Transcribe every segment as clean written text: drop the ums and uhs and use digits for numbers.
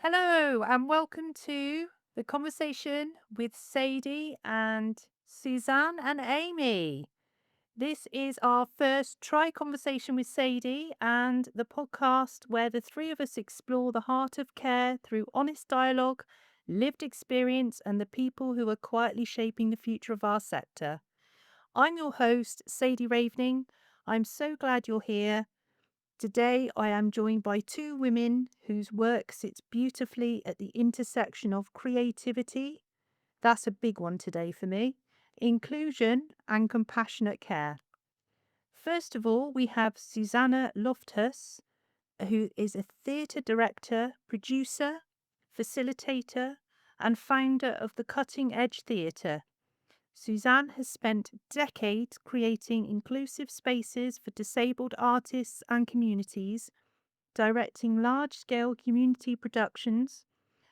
Hello, and welcome to the conversation with Sadie and Suzanne and Amy. This is our first try conversation with Sadie and the podcast where the three of us explore the heart of care through honest dialogue, lived experience, and the people who are quietly shaping the future of our sector. I'm your host, Sadie Ravening. I'm so glad you're here. Today, I am joined by two women whose work sits beautifully at the intersection of creativity, that's a big one today for me, inclusion, and compassionate care. First of all, we have Suzanne Lofthus, who is a theatre director, producer, facilitator, and founder of the Cutting Edge Theatre. Suzanne has spent decades creating inclusive spaces for disabled artists and communities, directing large-scale community productions,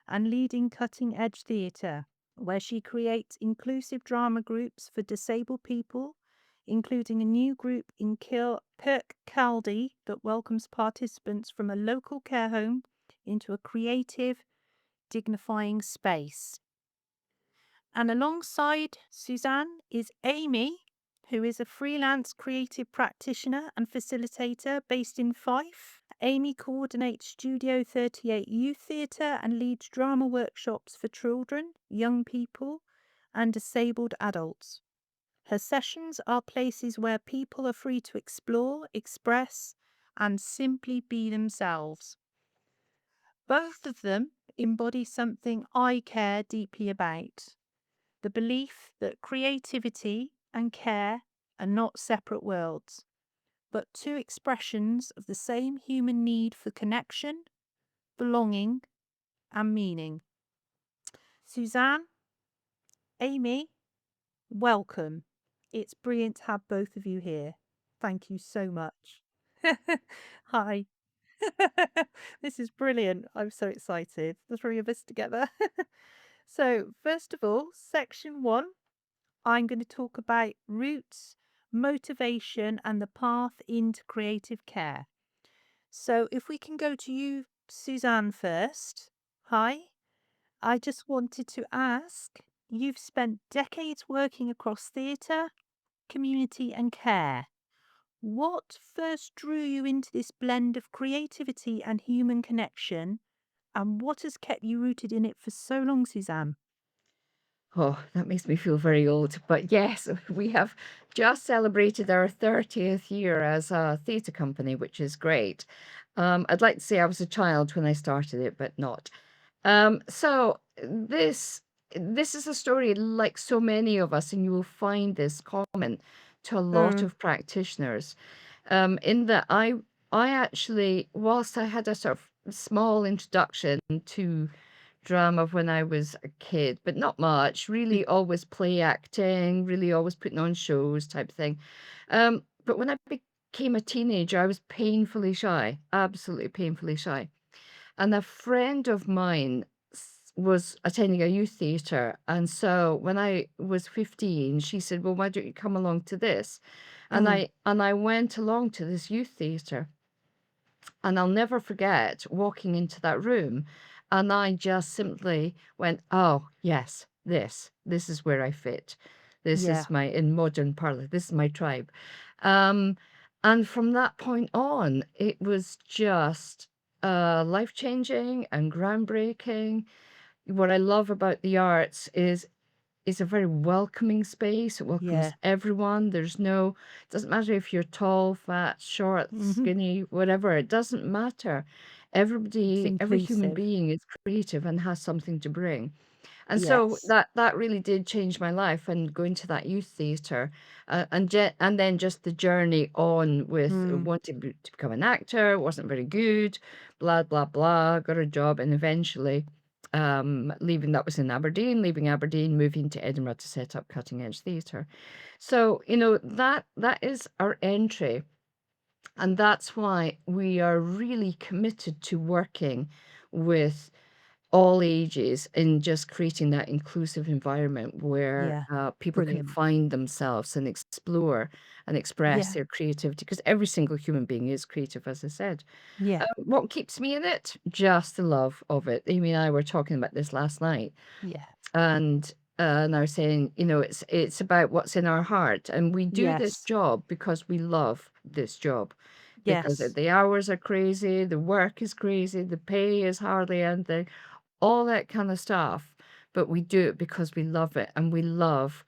and leading cutting-edge theatre, where she creates inclusive drama groups for disabled people, including a new group in Kirkcaldy that welcomes participants from a local care home into a creative, dignifying space. And alongside Suzanne is Amy, who is a freelance creative practitioner and facilitator based in Fife. Amy coordinates Studio 38 Youth Theatre and leads drama workshops for children, young people, and disabled adults. Her sessions are places where people are free to explore, express, and simply be themselves. Both of them embody something I care deeply about: the belief that creativity and care are not separate worlds, but two expressions of the same human need for connection, belonging, and meaning. Suzanne, Amy, welcome. It's brilliant to have both of you here. Thank you so much. Hi. This is brilliant. I'm so excited. The three of us together. So, first of all, section one, I'm going to talk about roots, motivation, and the path into creative care. So, if we can go to you, Suzanne, first. Hi. I just wanted to ask, you've spent decades working across theatre, community, and care. What first drew you into this blend of creativity and human connection, and what has kept you rooted in it for so long, Suzanne? Oh, that makes me feel very old. But yes, we have just celebrated our 30th year as a theatre company, which is great. I'd like to say I was a child when I started it, but not. So this is a story like so many of us, and you will find this common to a lot Mm, of practitioners. In that I actually, whilst I had a sort of small introduction to drama when I was a kid, but not much. Really, always play acting, really always putting on shows type thing. But when I became a teenager, I was painfully shy, absolutely painfully shy. And a friend of mine was attending a youth theatre, and so when I was 15, she said, "Well, why don't you come along to this?" And mm, I went along to this youth theatre. And I'll never forget walking into that room, and I just simply went, "Oh, yes, this is where I fit. This yeah, is my in modern parlance, this is my tribe." Um, and from that point on, it was just, life-changing and groundbreaking. What I love about the arts is it's a very welcoming space. It welcomes yeah. everyone. There's no, it doesn't matter if you're tall, fat, short, Hmm. skinny, whatever. It doesn't matter. It's Every human inclusive. being is creative and has something to bring. And so Yes. that really did change my life, and going to that youth theater, and then just the journey on with Mm, wanting to become an actor, wasn't very good, blah blah blah, got a job, and eventually leaving, that was in Aberdeen, leaving Aberdeen, moving to Edinburgh to set up Cutting Edge Theatre. So, that is our entry. And that's why we are really committed to working with all ages in just creating that inclusive environment where Yeah. people can Brilliant. find themselves and explore and express Yeah. their creativity, because every single human being is creative, as I said. Yeah. What keeps me in it? Just the love of it. Amy and I were talking about this last night, Yeah. and I was saying, it's about what's in our heart, and we do this Yes. job because we love this job, because Yes. the hours are crazy, the work is crazy, the pay is hardly anything, all that kind of stuff. But we do it because we love it, and we love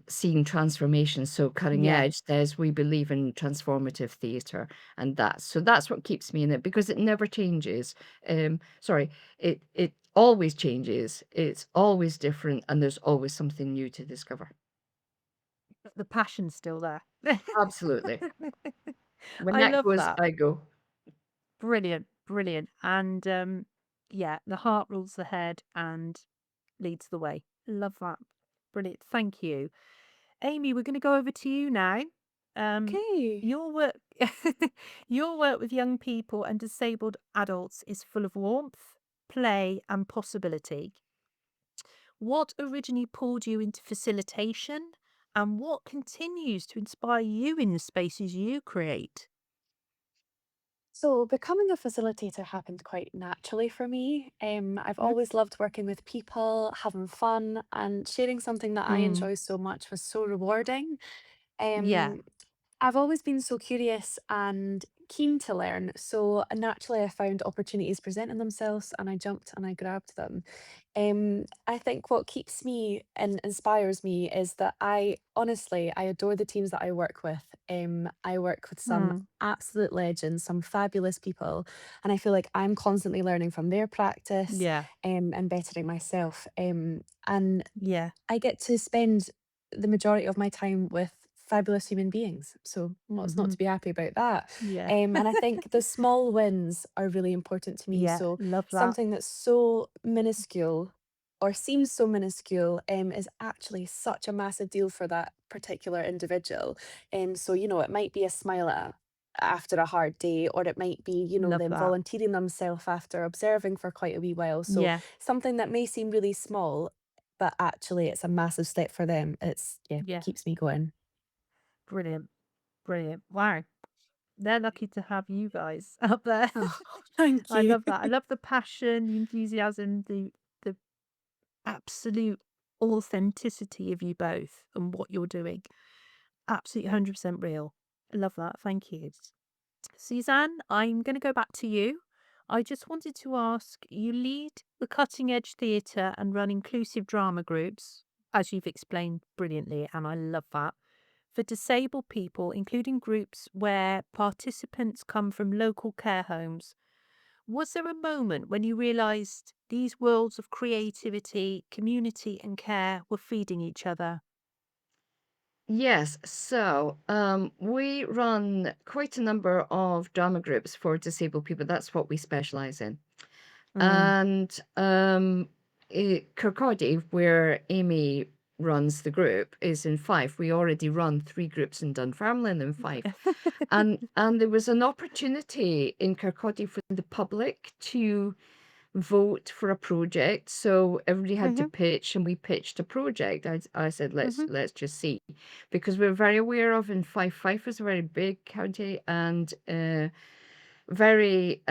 seeing transformation. So Cutting Yeah. Edge says we believe in transformative theatre, and that's what keeps me in it, because it never changes. Sorry, it always changes. It's always different, and there's always something new to discover. But the passion's still there. Absolutely. When I that love goes, that. I go. Brilliant. Brilliant. And yeah, the heart rules the head and leads the way. Love that. Brilliant. Thank you. Amy, we're going to go over to you now. Um, Okay. your work, your work with young people and disabled adults is full of warmth, play, and possibility. What originally pulled you into facilitation, and what continues to inspire you in the spaces you create? So becoming a facilitator happened quite naturally for me. I've Mhm. always loved working with people, having fun, and sharing something that I Mm, enjoy so much was so rewarding. yeah. Um, I've always been so curious and keen to learn, so naturally I found opportunities presenting themselves and I jumped and I grabbed them. I think what keeps me and inspires me is that I adore the teams that I work with. I work with some Mm, absolute legends, some fabulous people, and I feel like I'm constantly learning from their practice, yeah. and bettering myself. And Yeah. I get to spend the majority of my time with fabulous human beings. So what's not Hmm. to be happy about that? Yeah. And I think the small wins are really important to me. Yeah. So Love that. something that's so minuscule or seems so minuscule is actually such a massive deal for that particular individual. And so, it might be a smile after a hard day, or it might be, Love them that. volunteering themselves after observing for quite a wee while. So Yeah. something that may seem really small, but actually it's a massive step for them. Yeah, Yeah. keeps me going. Brilliant. Brilliant. Wow. They're lucky to have you guys up there. Oh, thank I you. love that. I love the passion, the enthusiasm, the absolute authenticity of you both and what you're doing. Absolutely 100% real. I love that. Thank you. Suzanne, I'm going to go back to you. I just wanted to ask, you lead the cutting edge theatre and run inclusive drama groups, as you've explained brilliantly, and I love that, for disabled people, including groups where participants come from local care homes. Was there a moment when you realised these worlds of creativity, community, and care were feeding each other? Yes, so we run quite a number of drama groups for disabled people. That's what we specialize in. Mm. And Kirkcaldy, where Amy runs the group, is in Fife. We already run three groups in Dunfermline and Fife. And there was an opportunity in Kirkcaldy for the public to vote for a project. So everybody had to Hmm. pitch, and we pitched a project. I said, let's Hmm. let's just see, because we're very aware of in Fife. Fife is a very big county, and very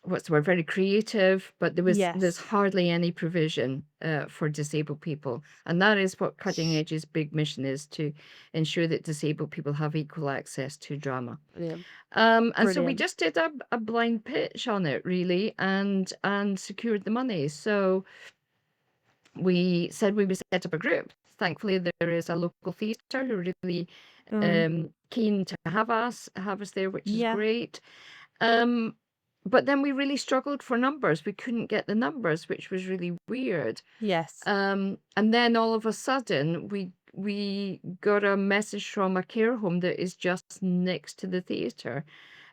what's the word? Very creative, but there's Yes. hardly any provision for disabled people, and that is what Cutting Edge's big mission is, to ensure that disabled people have equal access to drama. Brilliant. And so we Brilliant. just did a blind pitch on it, really, and secured the money. So we said we would set up a group. Thankfully, there is a local theatre who are really Mm. keen to have us there, which is Yeah. great. Um, but then we really struggled for numbers. We couldn't get the numbers, which was really weird. Yes. And then all of a sudden, we got a message from a care home that is just next to the theatre,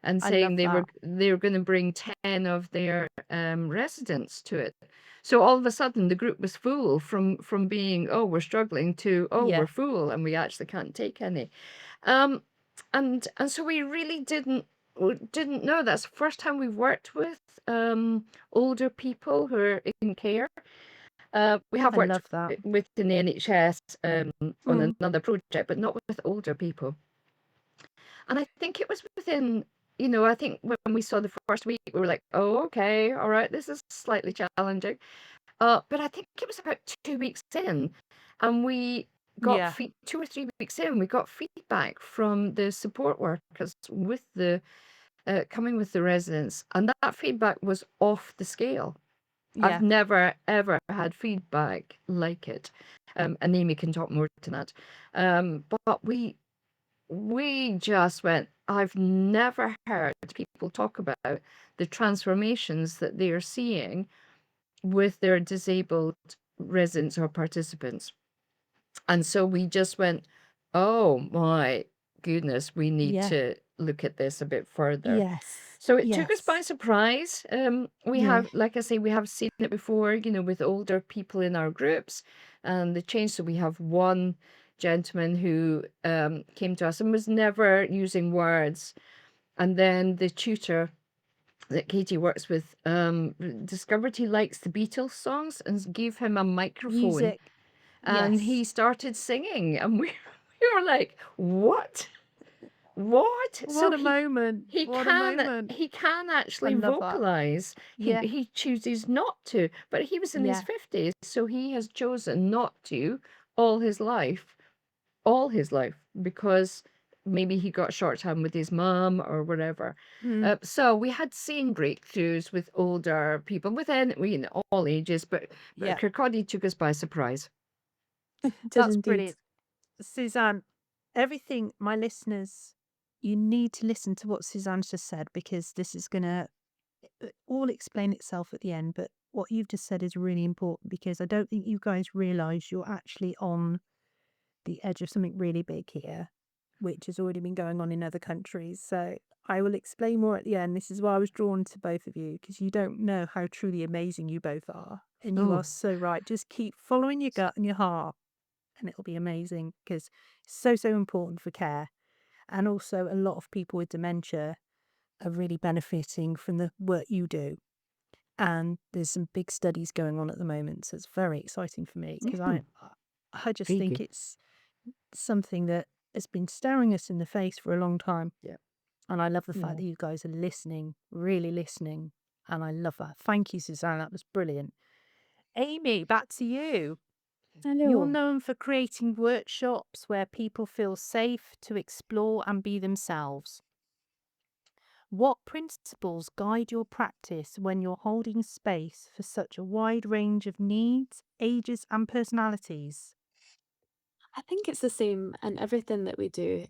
and I saying love they were that. going to bring 10 of their residents to it. So all of a sudden, the group was full, from being, oh, we're struggling, to, oh, we're Yeah. full and we actually can't take any. Um, and so we really didn't. didn't know that's the first time we've worked with older people who are in care. We have I worked love that. with in the NHS on Mm. another project, but not with older people. And I think it was within, I think when we saw the first week, we were like, oh, okay, all right, this is slightly challenging. But I think it was about 2 weeks in, and we got Yeah. 2 or 3 weeks in, we got feedback from the support workers with the coming with the residents, and that feedback was off the scale. I've Yeah. never ever had feedback like it, and Amy can talk more to that. But we just went. I've never heard people talk about the transformations that they are seeing with their disabled residents or participants. And so we just went, oh my goodness, we need Yeah. to look at this a bit further. Yes. So it took us by Yes. surprise. We Yeah. have, like I say, we have seen it before, with older people in our groups, and the change. So we have one gentleman who came to us and was never using words. And then the tutor that Katie works with discovered he likes the Beatles songs and gave him a microphone, Music. and Yes. he started singing, and we were like, what? What? So What a moment. he What a can moment. he can I actually love that. vocalize. He Yeah. he chooses not to, but he was in his Yeah. 50s, so he has chosen not to all his life, because maybe he got short time with his mom or whatever. Mm. So we had seen breakthroughs with older people within all ages, but Yeah. Kirkcaldy took us by surprise. Did That's indeed. brilliant. Suzanne, everything, my listeners, you need to listen to what Suzanne's just said because this is going to all explain itself at the end. But what you've just said is really important because I don't think you guys realize you're actually on the edge of something really big here, which has already been going on in other countries. So I will explain more at the end. This is why I was drawn to both of you because you don't know how truly amazing you both are. And you are Oh, so right. Just keep following your gut and your heart, and it'll be amazing because it's so, so important for care. And also, a lot of people with dementia are really benefiting from the work you do. And there's some big studies going on at the moment. So it's very exciting for me because mm, I just very think good. it's something that has been staring us in the face for a long time. Yeah. And I love the fact Yeah. that you guys are listening, really listening. And I love that. Thank you, Suzanne. That was brilliant. Amy, back to you. You're Hello. known for creating workshops where people feel safe to explore and be themselves. What principles guide your practice when you're holding space for such a wide range of needs, ages, and personalities? I think it's the same in everything that we do.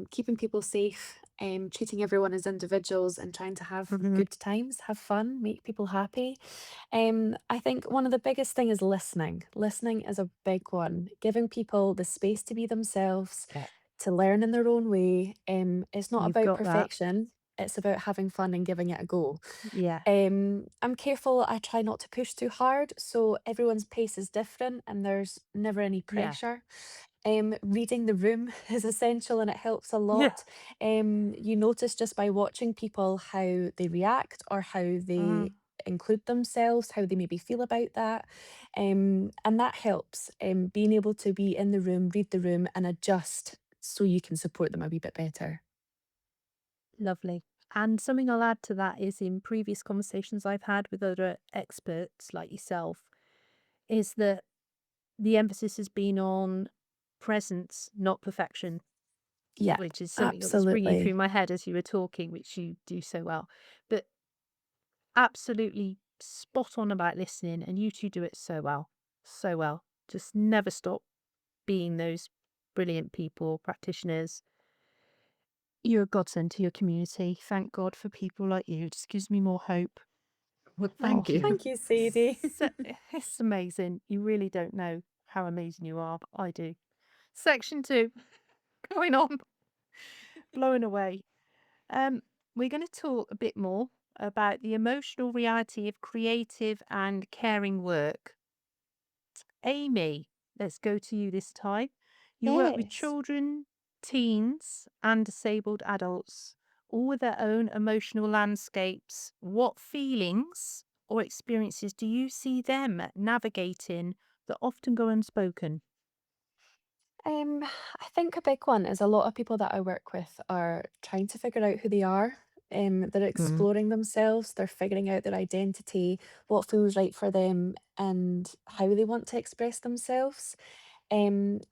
Keeping people safe, treating everyone as individuals and trying to have Hmm. good times, have fun, make people happy. I think one of the biggest thing is listening. Listening is a big one. Giving people the space to be themselves, Yeah, to learn in their own way. It's not you've about got that. perfection. It's about having fun and giving it a go. Yeah, I'm careful. I try not to push too hard, so everyone's pace is different and there's never any yeah, pressure. Reading the room is essential and it helps a yeah. lot. You notice just by watching people how they react or how they Mm, include themselves, how they maybe feel about that. And that helps. Being able to be in the room, read the room, and adjust so you can support them a wee bit better. lovely. And something I'll add to that is in previous conversations I've had with other experts like yourself, is that the emphasis has been on presence, not perfection, Yeah, which is something that was ringing through absolutely. my head as you were talking, which you do so well. But absolutely spot on about listening, and you two do it so well. So well. Just never stop being those brilliant people, practitioners. You're a godsend to your community. Thank God for people like you. It just gives me more hope. Well, thank Thank you. you. Thank you, Sadie. It's amazing. You really don't know how amazing you are, but I do. Section 2, going on, blowing away. Um, we're going to talk a bit more about the emotional reality of creative and caring work. Amy, let's go to you this time. You work with Yes. children, teens, and disabled adults. all with their own emotional landscapes. What feelings or experiences do you see them navigating that often go unspoken? I think a big one is a lot of people that I work with are trying to figure out who they are. They're Mm. exploring themselves, they're figuring out their identity, what feels right for them, and how they want to express themselves.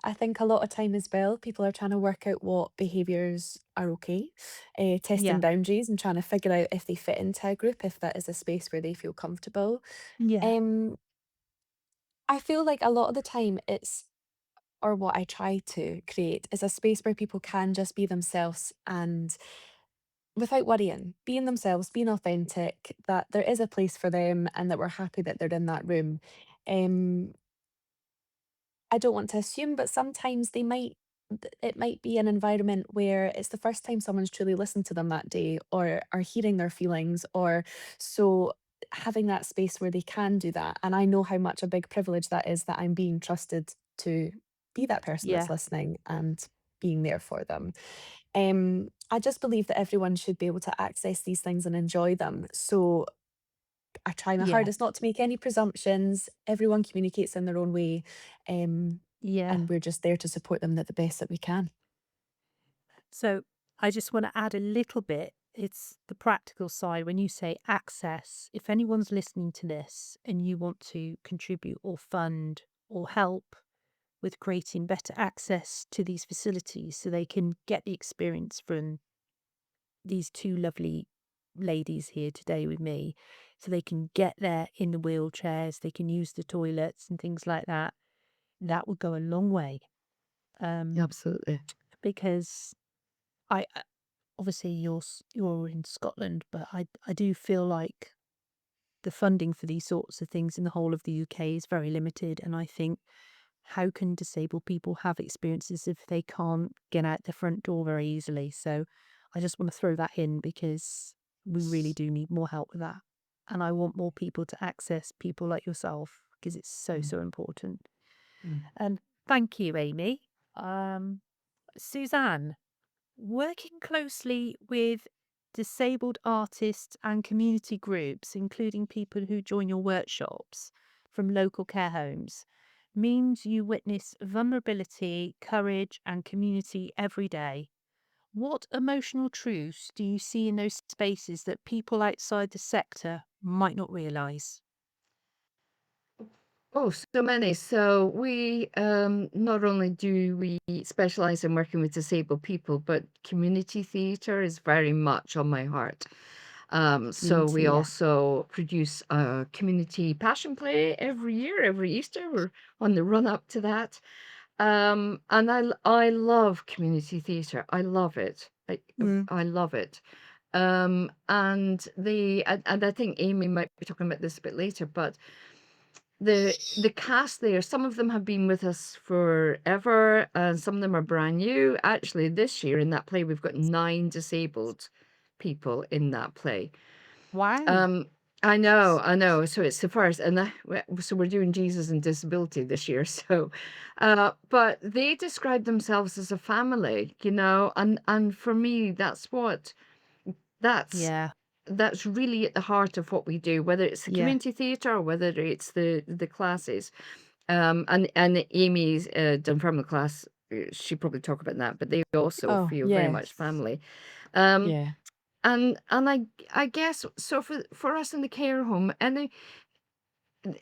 I think a lot of time as well, people are trying to work out what behaviours are okay, testing Yeah, boundaries and trying to figure out if they fit into a group, if that is a space where they feel comfortable. yeah, Um, I feel like a lot of the time or what I try to create is a space where people can just be themselves and without worrying, being themselves, being authentic, that there is a place for them and that we're happy that they're in that room. Um, I don't want to assume, but sometimes it might be an environment where it's the first time someone's truly listened to them that day or are hearing their feelings or so having that space where they can do that. And I know how much a big privilege that is that I'm being trusted to be that person that's yeah, listening and being there for them. I just believe that everyone should be able to access these things and enjoy them. So I try my yeah, hardest not to make any presumptions. Everyone communicates in their own way. Um, yeah. and we're just there to support them at the best that we can. So I just want to add a little bit. It's the practical side. When you say access, if anyone's listening to this and you want to contribute or fund or help with creating better access to these facilities so they can get the experience from these two lovely ladies here today with me, so they can get there in the wheelchairs, they can use the toilets and things like that, that would go a long way. Um, Absolutely. because obviously you're in Scotland, but I do feel like the funding for these sorts of things in the whole of the UK is very limited, and I think how can disabled people have experiences if they can't get out the front door very easily? So I just want to throw that in because we really do need more help with that. And I want more people to access people like yourself because it's so, Mm, so important. mm. And thank you, Amy. Um, Suzanne, working closely with disabled artists and community groups, including people who join your workshops from local care homes, means you witness vulnerability, courage, and community every day. What emotional truths do you see in those spaces that people outside the sector might not realise? Oh, so many. So we not only do we specialize in working with disabled people, but community theatre is very much on my heart. So we Community, yeah. also produce a community passion play every year, every Easter. We're on the run up to that. And I love community theatre. I love it. Mm, I love it. And I think Amy might be talking about this a bit later, but the cast there, some of them have been with us forever, and some of them are brand new. Actually, this year in that play, we've got 9 disabled people in that play. wow. Um, I know. So it's the first, and so we're doing Jesus and Disability this year. So, but they describe themselves as a family, and for me, that's Yeah, that's really at the heart of what we do, whether it's the yeah, community theatre or whether it's the classes. And Amy's done from the class. She probably talk about that, but they also Oh, feel very much yes. family. Um, Yeah. and I guess so for us in the care home, and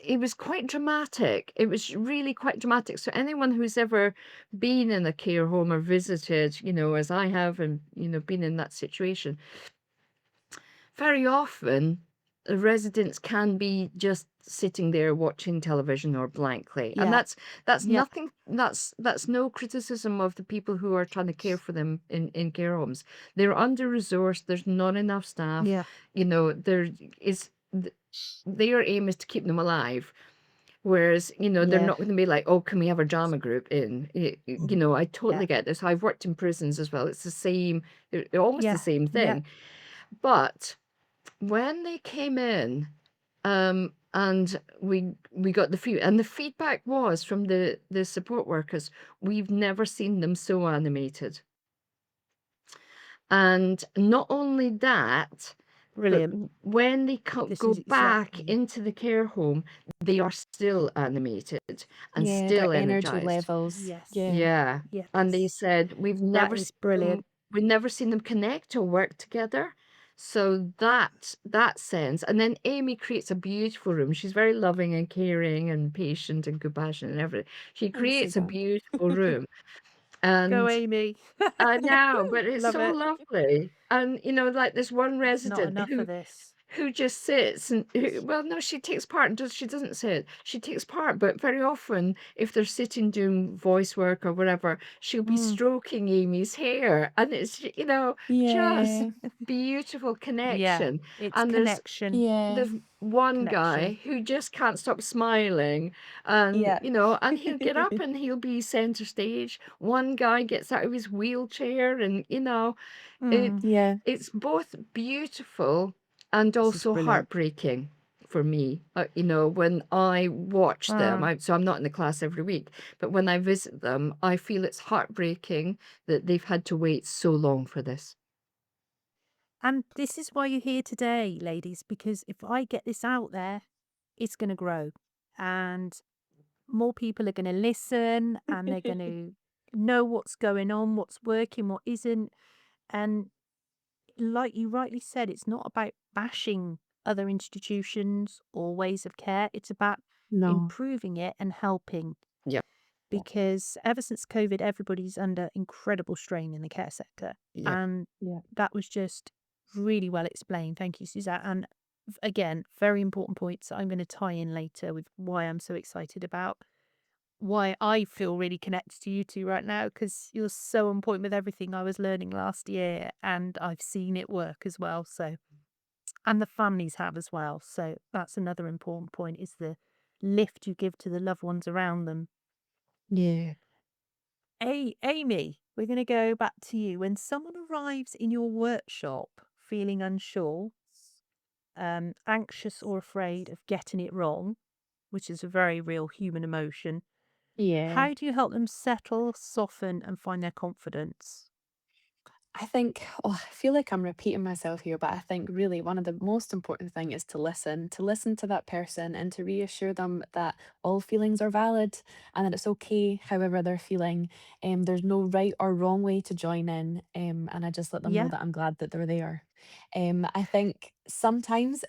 it was quite dramatic. It was really quite dramatic. So anyone who's ever been in a care home or visited, as I have, and been in that situation, very often, the residents can be just sitting there watching television or blankly, and yeah, that's yeah, nothing. That's no criticism of the people who are trying to care for them in care homes. They're under resourced. There's not enough staff. yeah, There is their aim is to keep them alive. Whereas, they're yeah, not going to be like, oh, can we have a drama group in? I yeah, totally get this. I've worked in prisons as well. It's the same, almost the yeah, same yeah, thing. But when they came in, and we got the feedback was from the support workers, we've never seen them so animated. And not only that, but Brilliant. when they This go is back exactly. into the care home, they are still animated and Yeah, their still energy energized. levels. Yes. Yeah. Yeah, and they Yes. said, That is brilliant. we've never seen them connect or work together." So that sense, and then Amy creates a beautiful room. She's very loving and caring and patient and compassionate and everything. She Thanks, creates a Suzanne. beautiful room, Go, and Amy. I know, but it's Love so it. lovely. And, like this one There's not resident enough of this. who just sits and well, no, she takes part and she doesn't sit. She takes part, but very often if they're sitting doing voice work or whatever, she'll be Mm. stroking Amy's hair. And it's, just Yeah. beautiful Yeah. connection. It's And there's connection, Yeah. there's one connection. guy who just can't stop smiling and Yeah. and he'll get up and he'll be center stage. One guy gets out of his wheelchair and it Mm. Yeah. it's both beautiful and This is also brilliant. heartbreaking for me. When I watch them, Mm. so I'm not in the class every week, but when I visit them, I feel it's heartbreaking that they've had to wait so long for this. And this is why you're here today, ladies, because if I get this out there, it's going to grow. And more people are going to listen and they're going to know what's going on, what's working, what isn't. And like you rightly said, it's not about bashing other institutions or ways of care. It's about No. improving it and helping. Yeah. Because ever since COVID, everybody's under incredible strain in the care sector. Yep. And Yeah. that was just really well explained. Thank you, Suzette. And again, very important points I'm going to tie in later with why I'm so excited about why I feel really connected to you two right now, because you're so on point with everything I was learning last year and I've seen it work as well. So, and the families have as well. So that's another important point is the lift you give to the loved ones around them. Yeah. Amy, we're going to go back to you. When someone arrives in your workshop feeling unsure, anxious or afraid of getting it wrong, which is a very real human emotion, Yeah. how do you help them settle, soften, and find their confidence? I think, I feel like I'm repeating myself here, but I think really one of the most important thing is to listen to that person and to reassure them that all feelings are valid and that it's okay however they're feeling. There's no right or wrong way to join in. And I just let them know Yeah. that I'm glad that they're there. I think sometimes,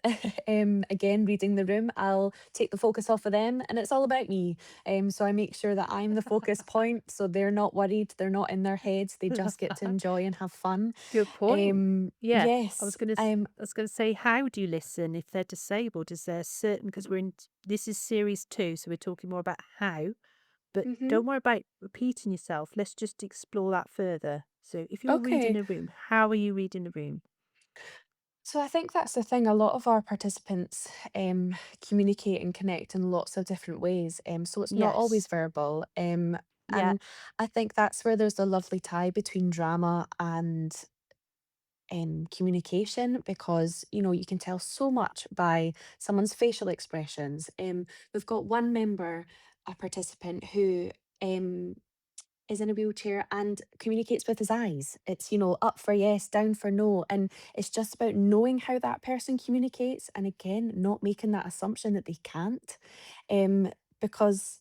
again, reading the room, I'll take the focus off of them and it's all about me. So I make sure that I'm the focus point. So they're not worried. They're not in their heads. They Love just get to that. enjoy and have fun. Good point. Yeah. Yes. I was gonna say, how do you listen if they're disabled? Is there certain, because this is series 2, so we're talking more about how, but Mhm. don't worry about repeating yourself. Let's just explore that further. So if you're reading Okay. a room, how are you reading the room? So I think that's the thing. A lot of our participants communicate and connect in lots of different ways. So it's not always Yes. verbal. Yeah. And I think that's where there's a lovely tie between drama and communication because you can tell so much by someone's facial expressions. We've got one member, a participant who um, is in a wheelchair and communicates with his eyes. It's up for yes, down for no, and it's just about knowing how that person communicates, and again, not making that assumption that they can't, because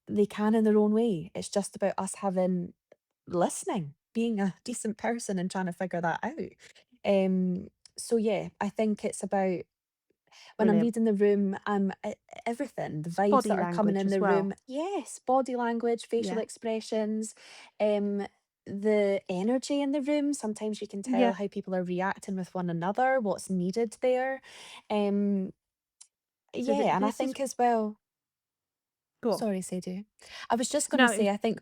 they can in their own way. It's just about us listening, being a decent person and trying to figure that out. Um, so yeah, I think it's about when I'm Brilliant. reading the room, everything, the vibes Body that are coming language in as the well. room. Yes, body language, facial Yeah. expressions, um, the energy in the room. Sometimes you can tell Yeah. how people are reacting with one another, what's needed there. Um, So yeah, and I this is think as well, go on. sorry, Sadie. I was just going to No, say, I think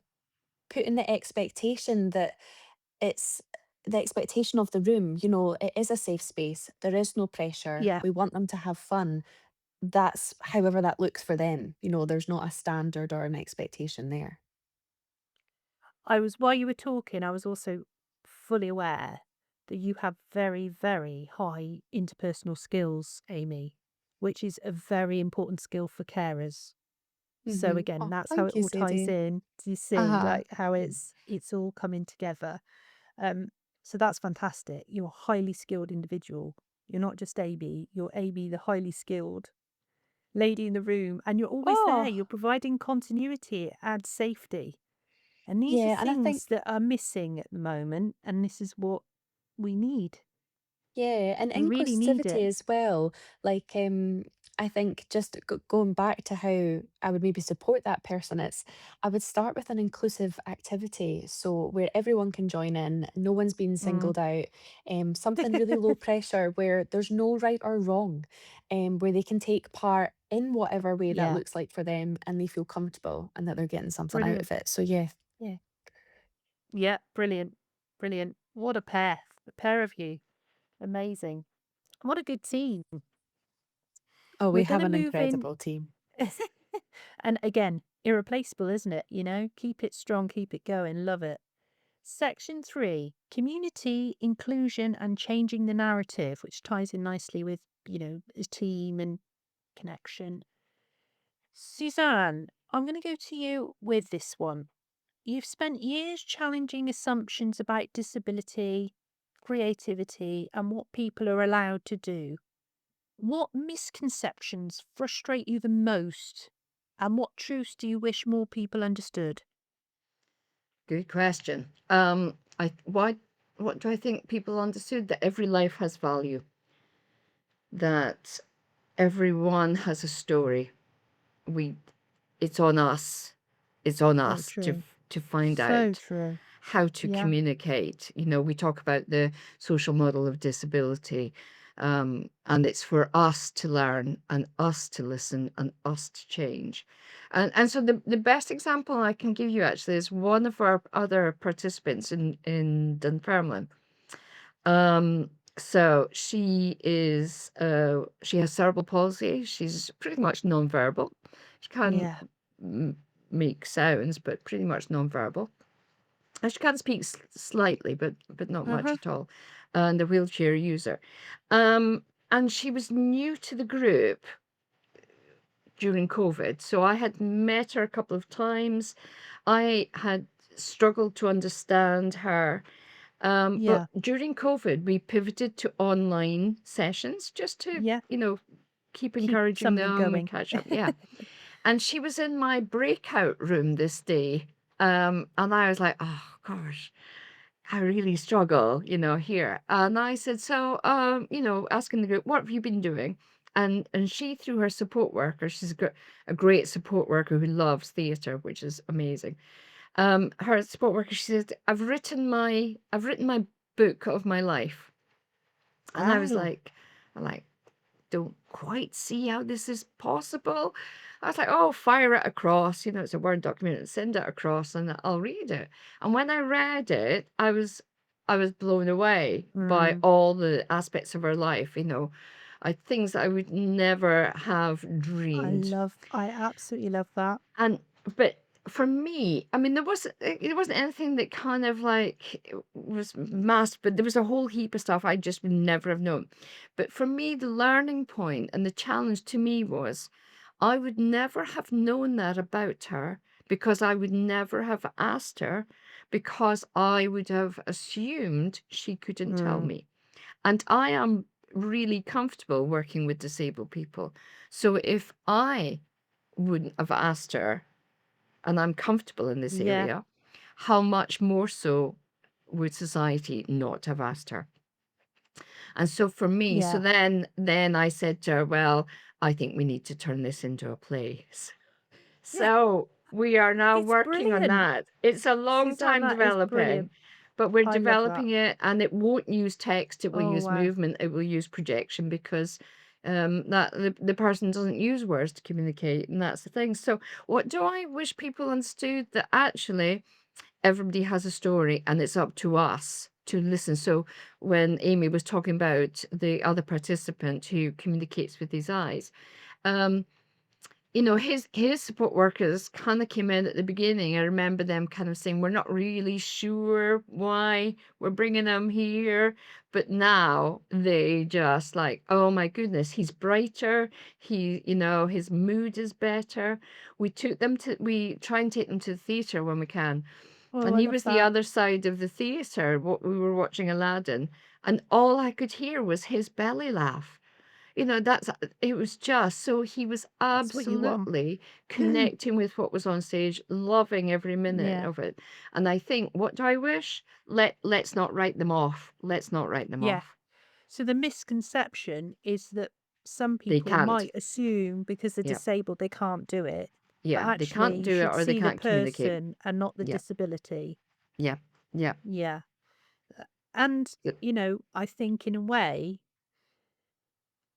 putting the expectation that it's the expectation of the room, it is a safe space. There is no pressure. yeah. We want them to have fun. That's however that looks for them. There's not a standard or an expectation there. While you were talking, I was also fully aware that you have very, very high interpersonal skills, Amy, which is a very important skill for carers. So again, Oh, that's how it thank you, all ties Sadie. in. Do you see Uh-huh. like how it's all coming together? Um, So that's fantastic. You're a highly skilled individual. You're not just Amy, you're Amy, the highly skilled lady in the room, and you're always there. Oh, You're providing continuity, it adds safety. And these are yeah, and I things think that are missing at the moment, and this is what we need. yeah, and We really need inclusivity it. as well. Like, I think just going back to how I would maybe support that person, I would start with an inclusive activity. So where everyone can join in, no one's being Mm. singled out, something really low pressure where there's no right or wrong, where they can take part in whatever way that Yeah, looks like for them and they feel comfortable and that they're getting something out brilliant. of it. So yeah, yeah. Yeah, brilliant. Brilliant. What a pair. The pair of you. Amazing. What a good team. Oh, We're we going have to an move in. incredible team. And again, irreplaceable, isn't it? You know, keep it strong, keep it going. Love it. Section 3, community, inclusion, and changing the narrative, which ties in nicely with, a team and connection. Suzanne, I'm going to go to you with this one. You've spent years challenging assumptions about disability, creativity, and what people are allowed to do. What misconceptions frustrate you the most? And what truths do you wish more people understood? Good question. What do I think people understood? That every life has value, that everyone has a story. We, it's on us. It's on So us true. to find So out true. how to Yeah. communicate. You know, we talk about the social model of disability, and it's for us to learn and us to listen and us to change. And so the best example I can give you actually is one of our other participants in Dunfermline. So she has cerebral palsy. She's pretty much nonverbal. She can Yeah. m- make sounds, but pretty much nonverbal. And she can speak slightly, but not much Uh-huh. at all. And a wheelchair user. And she was new to the group during COVID. So I had met her a couple of times. I had struggled to understand her. But Yeah. during COVID, we pivoted to online sessions just to, Yeah. keep Keep encouraging something them and going. catch up. Yeah. And she was in my breakout room this day. And I was like, oh gosh, I really struggle, here. And I said, so, asking the group, what have you been doing? And she, through her support worker, she's got a great support worker who loves theatre, which is amazing. Her support worker, she said, I've written my book of my life. And I was Wow. like, don't quite see how this is possible. I was like, oh, fire it across, it's a Word document, and send it across and I'll read it. And when I read it, I was blown away by Mm. all the aspects of her life, things that I would never have dreamed. I absolutely love that. And but for me, I mean, there wasn't anything that kind of like was masked, but there was a whole heap of stuff I just would never have known. But for me, the learning point and the challenge to me was I would never have known that about her because I would never have asked her because I would have assumed she couldn't tell Mm. me. And I am really comfortable working with disabled people. So if I wouldn't have asked her, and I'm comfortable in this Yeah. area, how much more so would society not have asked her? And so for me, so Yeah. then I said to her, well, I think we need to turn this into a play. Yeah. So we are now It's working on brilliant. that. It's a long Suzanne, time that is developing, brilliant. but we're I love that. developing it and it won't use text, it will Oh, use wow. movement, it will use projection because that the person doesn't use words to communicate, and that's the thing. So what do I wish people understood? That actually everybody has a story and it's up to us to listen. So when Amy was talking about the other participant who communicates with his eyes, um, his support workers kind of came in at the beginning. I remember them kind of saying, "We're not really sure why we're bringing him here," but now they just like, "Oh my goodness, he's brighter. His mood is better." We try and take them to the theater when we can, Oh, and I he love was the that. other side of the theater. What we were watching Aladdin, and all I could hear was his belly laugh. It was just so he was That's what you want. absolutely connecting with what was on stage, loving every minute Yeah, of it. And I think, what do I wish? Let's not write them off. Let's not write them yeah. off. So the misconception is that some They people can't. might assume because they're Yeah. disabled they can't do it, but Yeah. They actually can't you do it should or they see the can't communicate. person and not the Yeah. disability. Yeah. Yeah. Yeah. And, y- I think in a way,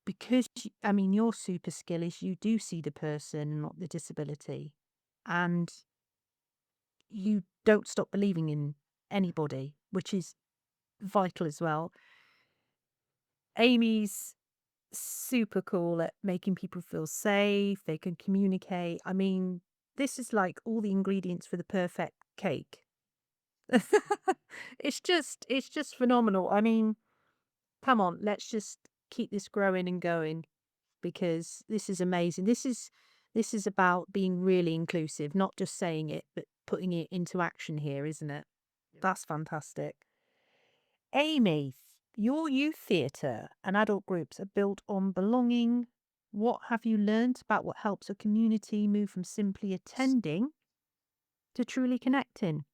because I mean, your super skill is you do see the person, not the disability. And you don't stop believing in anybody, which is vital as well. Amy's super cool at making people feel safe, they can communicate. I mean, this is like all the ingredients for the perfect cake. It's just phenomenal. I mean, come on, let's just keep this growing and going because this is amazing. This is about being really inclusive, not just saying it, but putting it into action here, isn't it? That's fantastic. Amy, your youth theatre and adult groups are built on belonging. What have you learnt about what helps a community move from simply attending to truly connecting?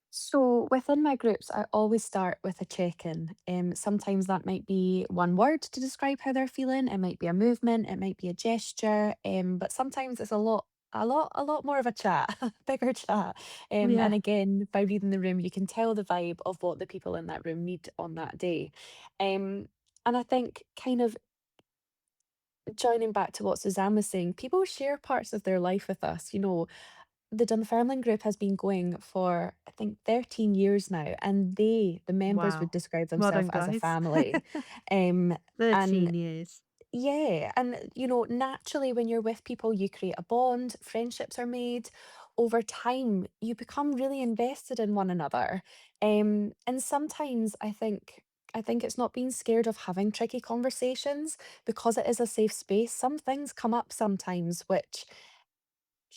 So within my groups, I always start with a check-in. Sometimes that might be one word to describe how they're feeling. It might be a movement, it might be a gesture. But sometimes it's a lot more of a chat, bigger chat. Yeah. And again, by reading the room, you can tell the vibe of what the people in that room need on that day. Um, and I think kind of joining back to what Suzanne was saying, people share parts of their life with us. The Dunfermline group has been going for, I think, 13 years now, and the members, would Wow. describe Well themselves done, as a guys. family. And 13 years. yeah, and naturally, when you're with people, you create a bond, friendships are made. Over time, you become really invested in one another. And sometimes I think it's not being scared of having tricky conversations because it is a safe space. Some things come up sometimes which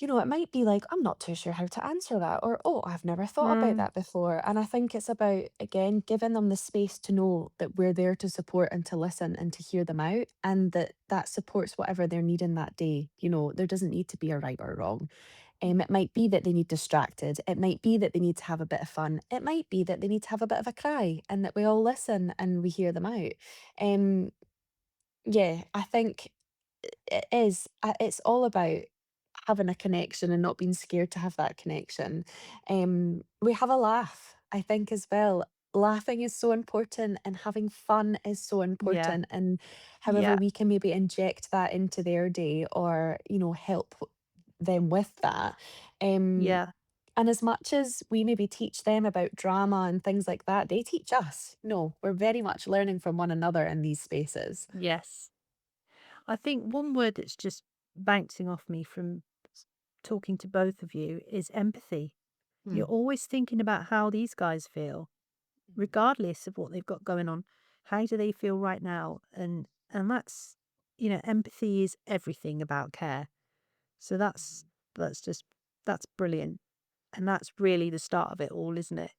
it might be like, I'm not too sure how to answer that, or, oh, I've never thought about Mm, that before. And I think it's about, again, giving them the space to know that we're there to support and to listen and to hear them out, and that supports whatever they're needing that day. There doesn't need to be a right or wrong. It might be that they need distracted. It might be that they need to have a bit of fun. It might be that they need to have a bit of a cry and that we all listen and we hear them out. Um, yeah, I think it's all about having a connection and not being scared to have that connection. We have a laugh, I think, as well. Laughing is so important and having fun is so yeah. important. And however Yeah. we can maybe inject that into their day or, help them with that. Um, Yeah. and as much as we maybe teach them about drama and things like that, they teach us. No, we're very much learning from one another in these spaces. Yes. I think one word that's just bouncing off me from talking to both of you is empathy. You're Mm. always thinking about how these guys feel, regardless of what they've got going on. How do they feel right now? And that's empathy is everything about care. So that's that's brilliant. And that's really the start of it all, isn't it?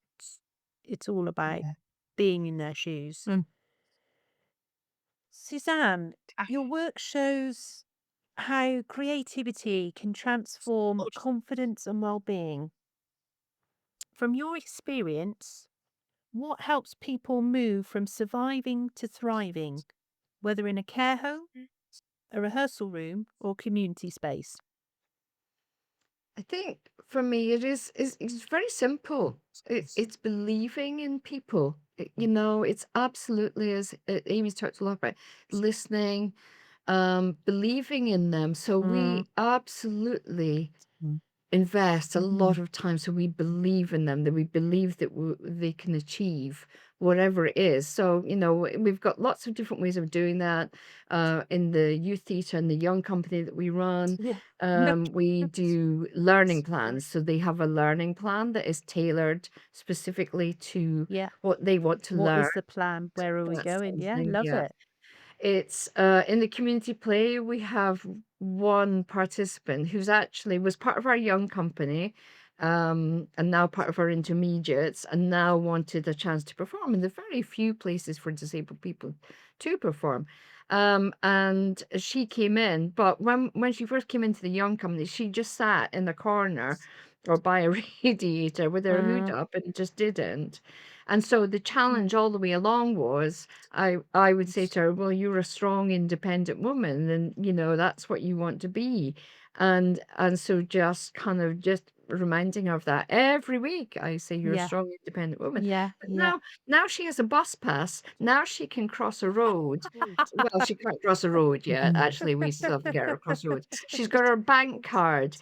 It's all about Yeah. being in their shoes. Suzanne, your work shows how creativity can transform confidence and well-being. From your experience, what helps people move from surviving to thriving, whether in a care home, a rehearsal room, or community space? I think for me, it's very simple. It's believing in people. It's absolutely, as Amy's talked a lot about, listening, believing in them. So Mm, we absolutely invest a lot of time, so we believe in them, that we believe that they can achieve whatever it is. So, we've got lots of different ways of doing that. In the youth theatre and the young company that we run, yeah. we do learning plans. So they have a learning plan that is tailored specifically to Yeah. what they want to What learn. is the plan? Where are we That sort going? of Yeah, thing, love yeah. it. It's in the community play, we have one participant who's actually was part of our young company, and now part of our intermediates, and now wanted a chance to perform. And there are very few places for disabled people to perform. And she came in, but when she first came into the young company, she just sat in the corner or by a radiator with her hood Mm, up and just didn't. And so the challenge all the way along was I would say to her, well, you're a strong, independent woman, and that's what you want to be. And so just kind of just reminding her of that every week. I say you're a yeah, strong, independent woman. yeah, But yeah. now she has a bus pass. Now she can cross a road. Well, she can't cross a road yet. Actually, we still have to get her across the road. She's got her bank card.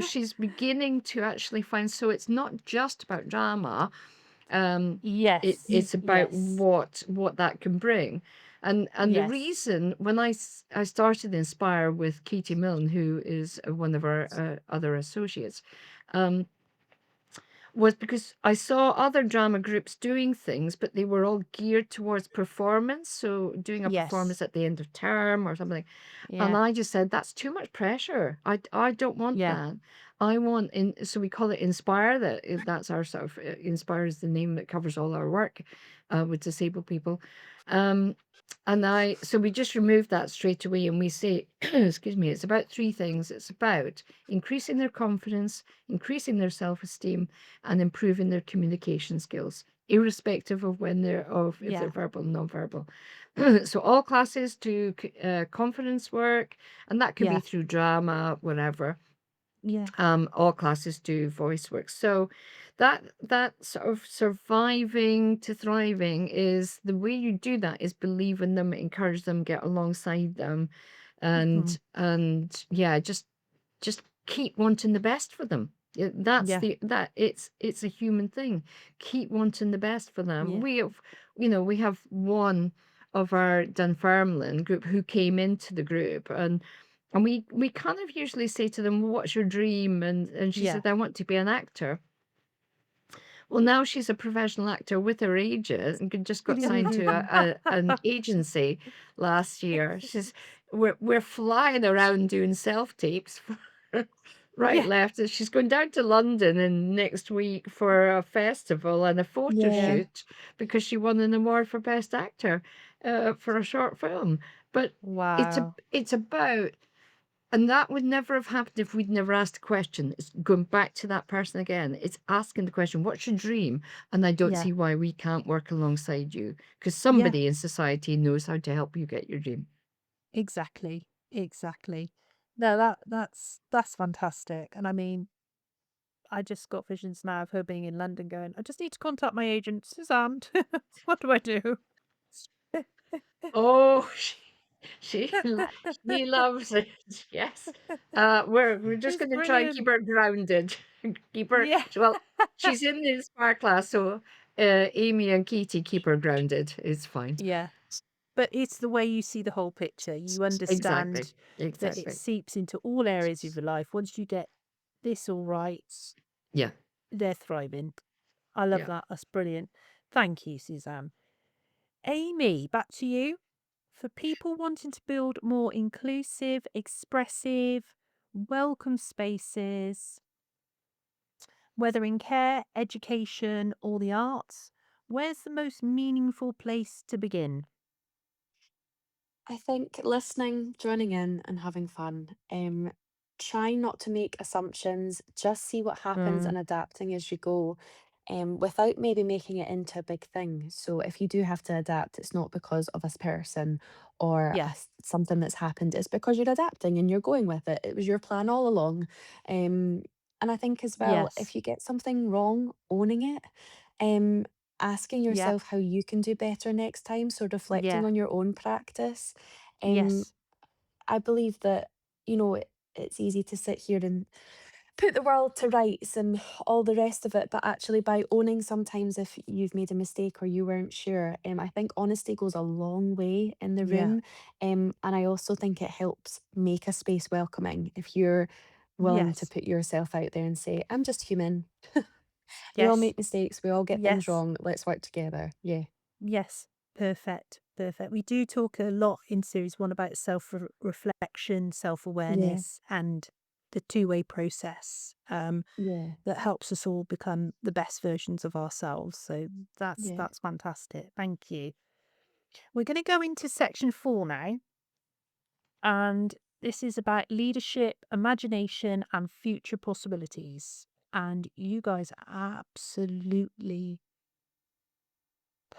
She's beginning to actually find, so it's not just about drama. Um, Yes, it's about yes, what that can bring. And the yes, reason when I started Inspire with Katie Milne, who is one of our other associates, um, was because I saw other drama groups doing things, but they were all geared towards performance. So doing a yes, performance at the end of term or something. And yeah, I just said, that's too much pressure. I don't want yeah. that. I want so we call it Inspire. That's our sort of Inspire is the name that covers all our work with disabled people. Um, so we just removed that straight away and we say, excuse me, it's about three things. It's about increasing their confidence, increasing their self-esteem, and improving their communication skills, irrespective of if they're Yeah, verbal and non-verbal. So all classes do confidence work, and that can be yeah, through drama, whatever. yeah, All classes do voice work. So that sort of surviving to thriving is the way you do that is believe in them, encourage them, get alongside them, mhm, and yeah, just keep wanting the best for them. That's yeah, it's a human thing. Keep wanting the best for them. yeah, We have one of our Dunfermline group who came into the group, and we kind of usually say to them, "Well, what's your dream?" And she yeah. said, "I want to be an actor." Well, now she's a professional actor with her agent and just got signed to an agency last year. We're flying around doing self tapes right, Yeah, left. And she's going down to London in next week for a festival and a photo yeah, Yeah. shoot because she won an award for Best Actor for a short film. But wow, it's about and that would never have happened if we'd never asked a question. It's going back to that person again. It's asking the question, what's your dream? And I don't yeah, see why we can't work alongside you because yeah, somebody in society knows how to help you get your dream. exactly, exactly. No, that's fantastic. And I mean, I just got visions now of her being in London going, I just need to contact my agent, Suzanne. What do I do? Oh, she loves it. Yes. We're just It's going to try and keep brilliant. her grounded. Keep her, Yeah. well, she's in the Inspire class, so Amy and Katie keep her grounded. It's fine. Yeah. But it's the way you see the whole picture. You Exactly. understand that it Exactly. seeps into all areas of your life. Once you get this all right, Yeah. they're thriving. I love Yeah. that. That's brilliant. Thank you, Suzanne. Amy, back to you. For people wanting to build more inclusive, expressive, welcome spaces, whether in care, education, or the arts, where's the most meaningful place to begin? I think listening, joining in, and having fun. Trying not to make assumptions, just see what happens Mm, and adapting as you go, without maybe making it into a big thing. So if you do have to adapt, it's not because of this person or yeah. something that's happened. It's because you're adapting and you're going with it. It was your plan all along. Um, and I think as well, Yes. if you get something wrong, owning it. Um, Asking Yeah. yourself how you can do better next time, so reflecting Yeah. on your own practice. Um, Yes. I believe that, it's easy to sit here and put the world to rights and all the rest of it, but actually by owning sometimes if you've made a mistake or you weren't sure, I think honesty goes a long way in the Yeah. room. And I also think it helps make a space welcoming if you're willing to Yes. put yourself out there and say, I'm just human. We all Yes. make mistakes, we all get things Yes. wrong. Let's work together. Yeah. Yes. Perfect. Perfect. We do talk a lot in series one about self reflection, self Yeah. awareness, and the two-way process Yeah, that helps us all become the best versions of ourselves. So yeah. that's fantastic. Thank you. We're going to go into section 4 now, and this is about leadership, imagination, and future possibilities. And you guys are absolutely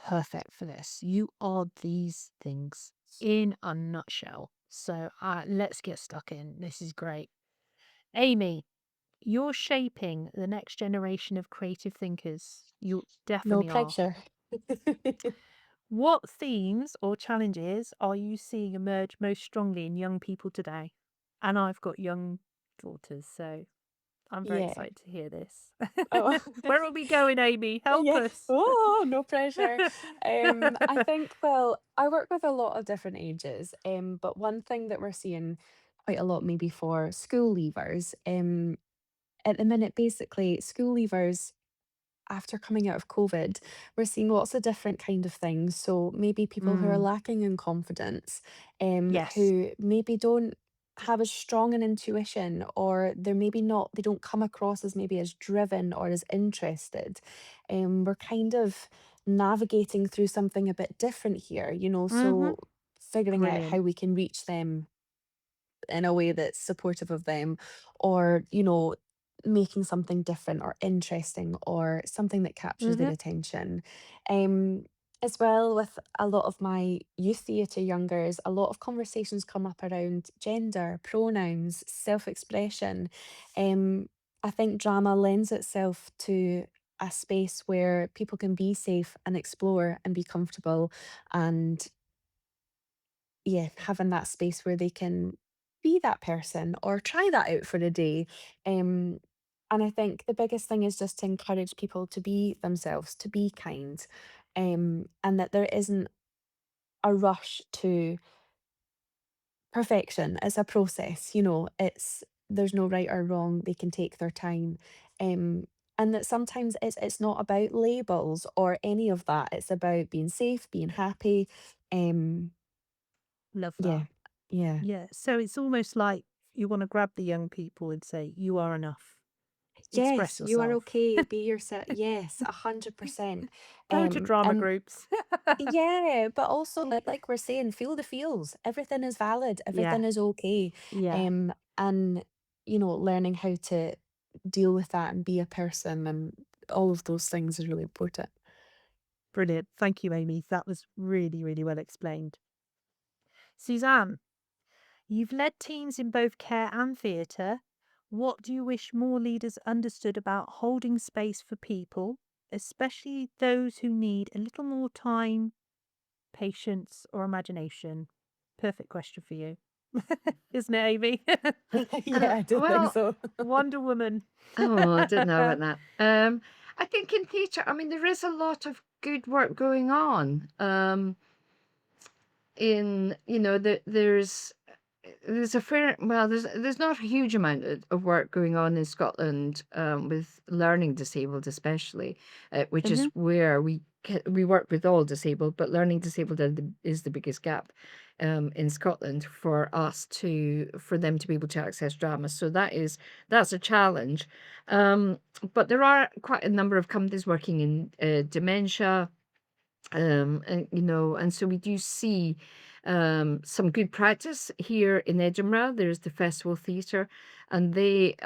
perfect for this. You are these things in a nutshell. So let's get stuck in. This is great. Amy, you're shaping the next generation of creative thinkers. You No definitely are. pressure. What themes or challenges are you seeing emerge most strongly in young people today? And I've got young daughters, so I'm very Yeah. excited to hear this. Oh, Where are we going, Amy? Help yeah. us. Oh, no pressure. I think, well, I work with a lot of different ages, but one thing that we're seeing quite a lot maybe for school leavers, at the minute, basically, school leavers after coming out of COVID, we're seeing lots of different kind of things. So maybe people who are Mm, lacking in confidence, yes, who maybe don't have as strong an intuition, or they're maybe not, they don't come across as maybe as driven or as interested. We're kind of navigating through something a bit different here, hmm, so figuring out how brilliant. we can reach them in a way that's supportive of them, or making something different or interesting or something that captures their Hmm. attention. um as well, with a lot of my youth theatre youngers, a lot of conversations come up around gender, pronouns, self-expression. I think drama lends itself to a space where people can be safe and explore and be comfortable, and yeah, having that space where they can be that person or try that out for a day. Um, and I think the biggest thing is just to encourage people to be themselves, to be kind, and that there isn't a rush to perfection. It's a process, there's no right or wrong. They can take their time. Um, and that sometimes it's not about labels or any of that. It's about being safe, being happy. Um, Love that. yeah, yeah. Yeah. So it's almost like you want to grab the young people and say, you are enough. Express Yes, you are yourself. okay. Be yourself. Yes, 100%. Go to drama And groups. yeah, but also like we're saying, feel the feels. Everything is valid. Yeah. Everything is okay. Yeah. And learning how to deal with that and be a person and all of those things is really important. Brilliant. Thank you, Amy. That was really, really well explained. Suzanne, you've led teams in both care and theatre. What do you wish more leaders understood about holding space for people, especially those who need a little more time, patience, or imagination? Perfect question for you. Isn't it, Amy? Yeah, I do think Well, so. Wonder Woman. oh, I didn't know about that. I think in theatre, I mean, there is a lot of good work going on. In there's a fair well there's not a huge amount of work going on in Scotland, with learning disabled especially, which is Hmm. where we work with all disabled, but learning disabled is the biggest gap, in Scotland for for them to be able to access drama. So that's a challenge, but there are quite a number of companies working in dementia, and so we do see some good practice here in Edinburgh. There's the Festival Theatre, and they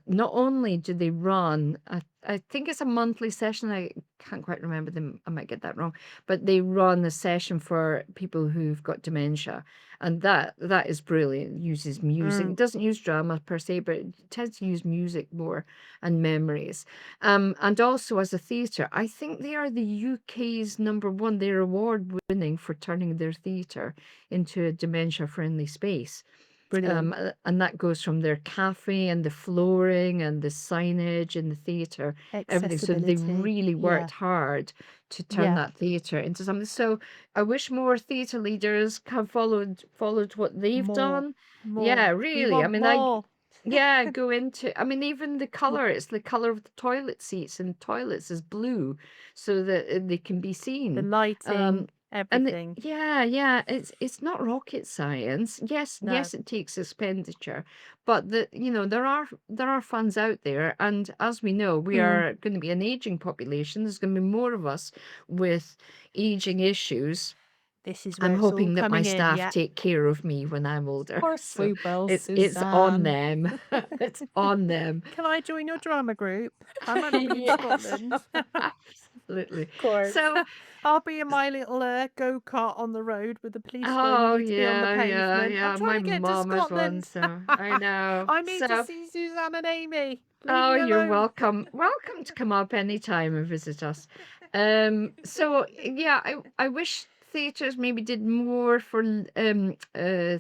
not only do they run, I think it's a monthly session. I can't quite remember them. I might get that wrong, but they run a session for people who've got dementia, and that is brilliant. It uses music. It Mm, doesn't use drama per se, but it tends to use music more and memories. And also as a theatre, I think they are the UK's number one. They're award winning for turning their theatre into a dementia friendly space. brilliant. And that goes from their cafe and the flooring and the signage in the theatre, everything. So they Accessibility. really Yeah. worked hard to turn Yeah. that theatre into something. So I wish more theatre leaders have followed what they've More. done. Yeah, More. We really. I want mean, more. yeah, go into, I mean, even the color, it's the color of the toilet seats and toilets is blue so that they can be The seen. Um, lighting. everything. yeah, yeah, it's not rocket science. Yes, No. yes, it takes expenditure, but there are funds out there, and as we know, we Mm. are going to be an aging population. There's going to be more of us with aging issues. This is I'm where it's all hoping that my coming in. staff Yeah. take care of me when I'm Of older. course So we will, it's on Suzanne. them. It's on them. Can I join your drama group? I might not be in Yes, Scotland. Absolutely. of course. So, I'll be in my little go-kart on the road with the police going, you oh need to be on the yeah, yeah, pavement. I'm yeah. trying My to get to mom has one, Scotland. so I know. I need to So, see Suzanne and Amy. Leave oh, me you're alone. welcome. Welcome to come up anytime and visit us. So yeah, I wish theatres maybe did more for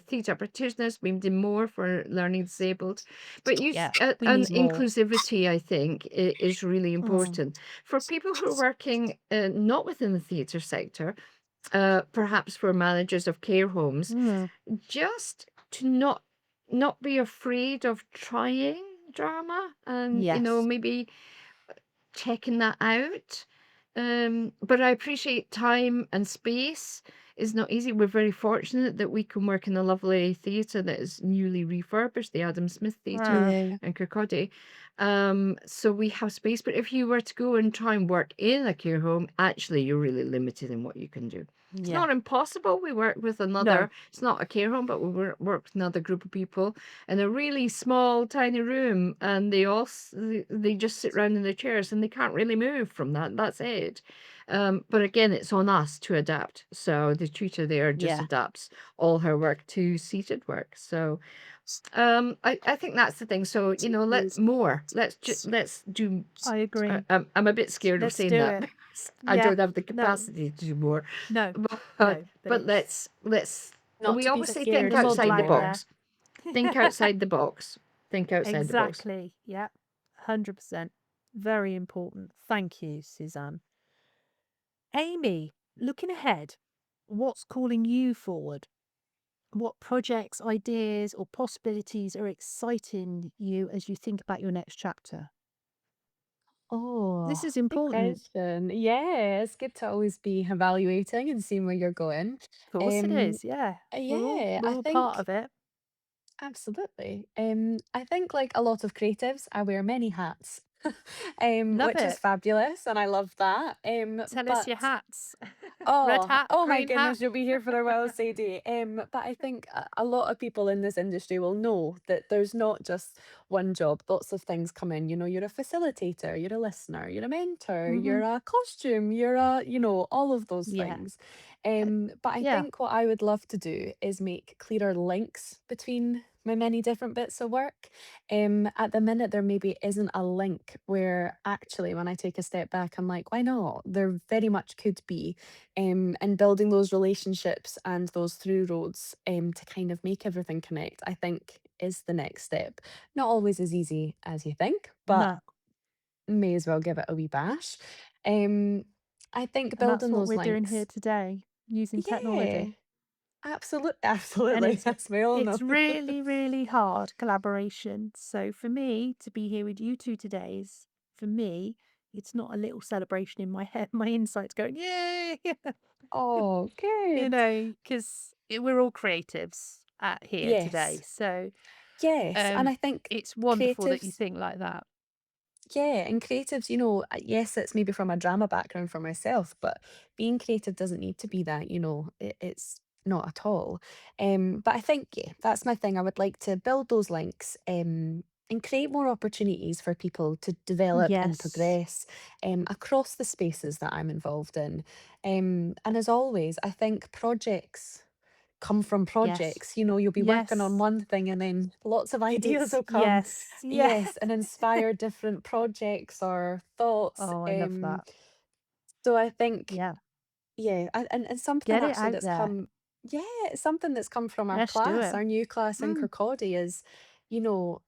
theatre practitioners, maybe did more for learning disabled. But Yeah, we and need more. inclusivity, I think, is really Mm. important for people who are working not within the theatre sector. Perhaps for managers of care homes, Mm. just to not be afraid of trying drama and Yes. maybe checking that out. But I appreciate time and space is not easy. We're very fortunate that we can work in a lovely theatre that is newly refurbished, the Adam Smith Theatre Ah, Yeah. in Kirkcaldy. So we have space, but if you were to go and try and work in a care home, actually you're really limited in what you can do. It's yeah. not impossible. We work with No. another, it's not a care home, but we work with another group of people in a really small, tiny room, and they just sit around in their chairs and they can't really move from that. That's it. But again, it's on us to adapt. So the tutor there just Yeah. adapts all her work to seated work. So I think that's the thing. So let more. Let's do. I agree. I'm a bit scared of Let's saying do that it. because I Yeah. don't have the No. capacity to do more. No. But No. But but it's let's. Not We to be always say get think scared, the model outside the out Suzanne. there. box. Think outside the box. Think outside the box. Exactly. Yeah. 100%. Very important. Thank you, Suzanne. Amy, looking ahead, what's calling you forward? What projects, ideas, or possibilities are exciting you as you think about your next chapter? This Oh, is good important. question. Yeah, it's good to always be evaluating and seeing where you're going. Of course it Um, is. Yeah. yeah, We're I all part think of it. absolutely. I think like a lot of creatives, I wear many hats, Love which is it. fabulous, and I love that. Tell us your But hats. Red oh, hat, oh my green hat. goodness, you'll be here for a while, Sadie. But I think a lot of people in this industry will know that there's not just one job. Lots of things come in. You're a facilitator, you're a listener, you're a mentor, Hmm. you're a costume, you're all of those Yeah. things. Uh, But I yeah. think what I would love to do is make clearer links between my many different bits of work. At the minute, there maybe isn't a link where actually, when I take a step back, I'm like, why not? There very much could be, and building those relationships and those through roads to kind of make everything connect, I think is the next step. Not always as easy as you think, but No. may as well give it a wee bash. Um, I think And that's building what those we're doing here links, today, using yeah, technology. absolutely, And absolutely. Yes, we all know. it's really, really hard collaboration. So for me to be here with you two today is, for me, it's not a little celebration in my head. My insides going, yay! Oh, You good. know, because we're all creatives at here today. Yes, So yes, and um, I think it's wonderful that you creatives. think like that. Yeah, and creatives, yes, it's maybe from a drama background for myself, but being creative doesn't need to be that, it's not at all. But I think, yeah, that's my thing. I would like to build those links, and create more opportunities for people to develop and Yes. progress across the spaces that I'm involved in. And as always, I think projects come from Yes. projects. You'll be working on Yes. one thing and then lots of ideas will come. Yes. Yeah. Yes, and inspire different projects or thoughts. Oh, I love that. So I think, Yeah. yeah, and something Get it actually out that's there. come, yeah, something that's come from Let's do it. our new class in Mm. Kirkcaldy is, you know,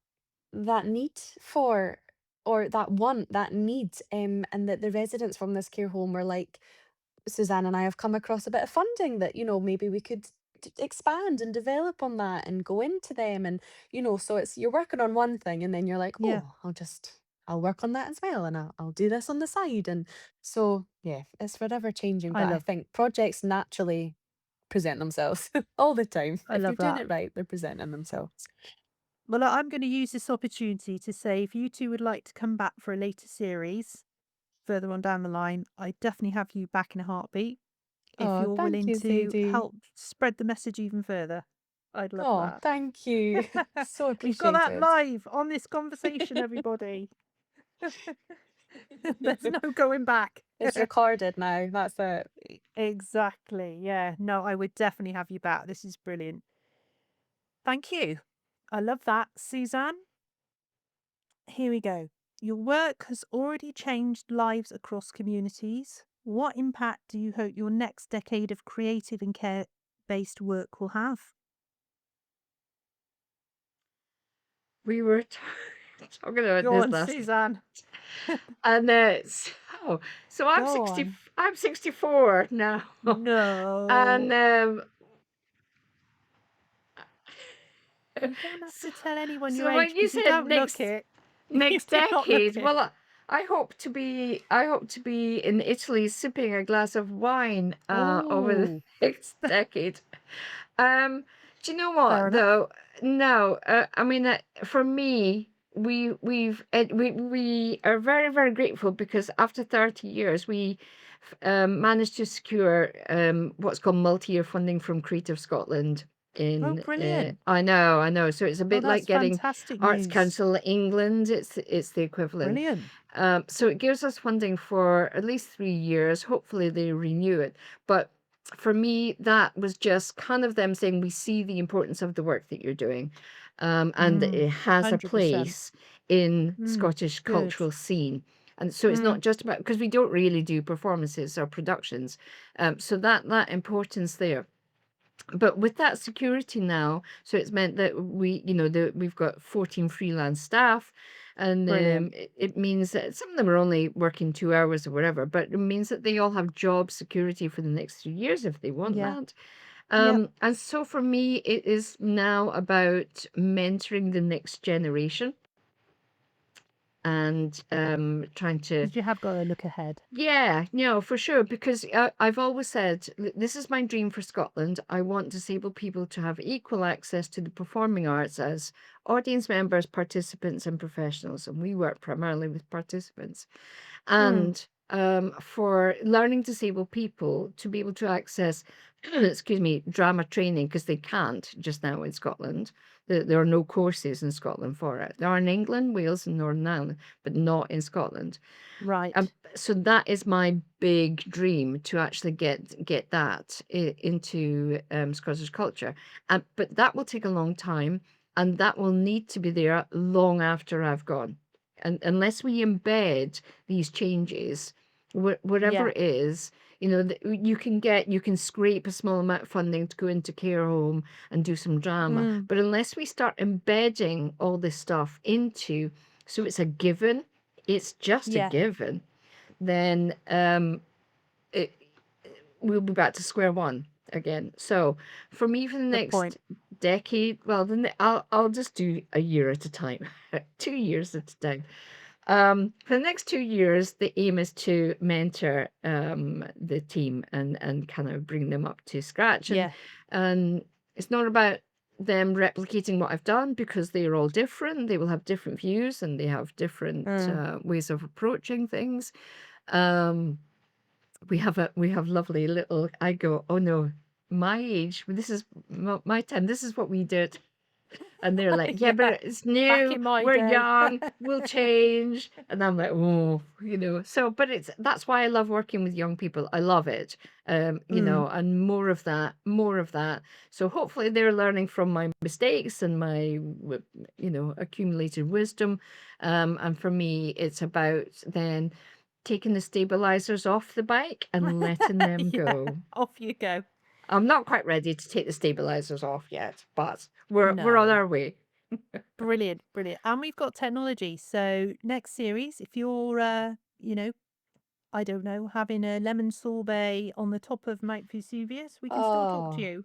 that need for, or that want, that need, and that the residents from this care home were like, Suzanne and I have come across a bit of funding that, maybe we could expand and develop on that and go into them. And, so it's, you're working on one thing and then you're like, Yeah. oh, I'll just I'll work on that as well, and I'll do this on the side. And so, yeah, it's forever changing. I But I love think projects naturally present themselves all the time. I If you're love doing that. it right, they're presenting themselves. Well, I'm going to use this opportunity to say if you two would like to come back for a later series further on down the line, I definitely have you back in a heartbeat if Oh, you're thank willing you, to Sadie. help spread the message even further. I'd love Oh, that. thank you. So We've got that appreciated. live on this conversation, everybody. There's no going back. It's recorded now. That's it. Exactly. Yeah. No, I would definitely have you back. This is brilliant. Thank you. I love that. Suzanne, here we go. Your work has already changed lives across communities. What impact do you hope your next decade of creative and care based work will have? We were talking about Go this on, last, Suzanne. and so Go on. I'm 64 now, and No. You don't have so, to tell anyone your so age when you because you said don't look it. You next do not look decade, it. well, I hope to be in Italy sipping a glass of wine over the Oh, next decade. Um, do you know fair what enough. though? No, I mean, for me, we are very, very grateful because after 30 years, we managed to secure what's called multi-year funding from Creative Scotland. Oh, In brilliant. I know. So it's a Oh, bit like that's getting fantastic Arts news. Council England. It's the equivalent. Brilliant. So it gives us funding for at least 3 years. Hopefully they renew it. But for me, that was just kind of them saying, we see the importance of the work that you're doing. And Mm, it has a 100%. place in Mm, Scottish good. cultural scene. And so it's not Mm, just about, because we don't really do performances or productions. So that importance there. But with that security now, so it's meant that we've got 14 freelance staff, and brilliant. it means that some of them are only working 2 hours or whatever, but it means that they all have job security for the next 3 years if they want Yeah. that. Yep. And so for me, it is now about mentoring the next generation and trying to. Because you have got to look ahead. Yeah, no, for sure. Because I've always said, this is my dream for Scotland. I want disabled people to have equal access to the performing arts as audience members, participants, and professionals. And we work primarily with participants. Mm, And for learning disabled people to be able to access, excuse me, drama training, because they can't just now in Scotland. There are no courses in Scotland for it. There are in England, Wales, and Northern Ireland, but not in Scotland. right. So that is my big dream, to actually get that into Scottish culture. But that will take a long time, and that will need to be there long after I've gone. And unless we embed these changes, whatever Yeah. it is, you can scrape a small amount of funding to go into care home and do some drama. Mm, But unless we start embedding all this stuff into, so it's a given, it's just a yeah. given, then it, we'll be back to square one again. So for me, for the Good point. next decade, well, then I'll just do a year at a time, 2 years at a time. For the next 2 years, the aim is to mentor the team and kind of bring them up to scratch. Yeah. And it's not about them replicating what I've done, because they are all different. They will have different views and they have different Mm. ways of approaching things. Um, we have lovely little. I go, oh no, my age. This is my time. This is what we did. And they're like, yeah, but Yeah. it's Back new. in my We're day. young. We'll change. And I'm like, oh, So, but that's why I love working with young people. I love it. Mm. And more of that, more of that. So hopefully they're learning from my mistakes and my, accumulated wisdom. And for me, it's about then taking the stabilizers off the bike and letting them Yeah. go. Off you go. I'm not quite ready to take the stabilizers off yet, but we're on No. our way. Brilliant. Brilliant. And we've got technology. So next series, if you're, I don't know, having a lemon sorbet on the top of Mount Vesuvius, we can still talk to Oh, you.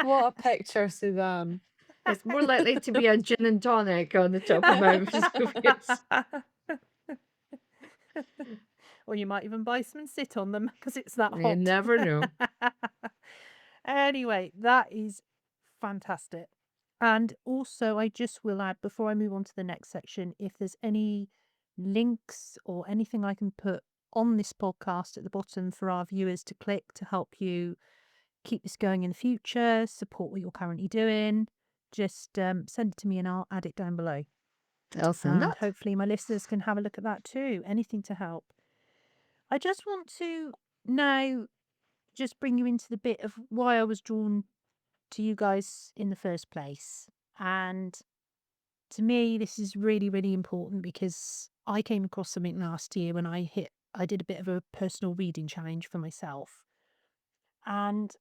what a picture, Suzanne. It's more likely to be a gin and tonic on the top of Mount Vesuvius. Or you might even buy some and sit on them because it's that You hot. never know. Anyway, that is fantastic. And also, I just will add before I move on to the next section, if there's any links or anything I can put on this podcast at the bottom for our viewers to click to help you keep this going in the future, support what you're currently doing, just send it to me and I'll add it down below. I'll send And that. hopefully, my listeners can have a look at that too. Anything to help. I just want to now just bring you into the bit of why I was drawn to you guys in the first place. And to me, this is really, really important because I came across something last year when I did a bit of a personal reading challenge for myself. And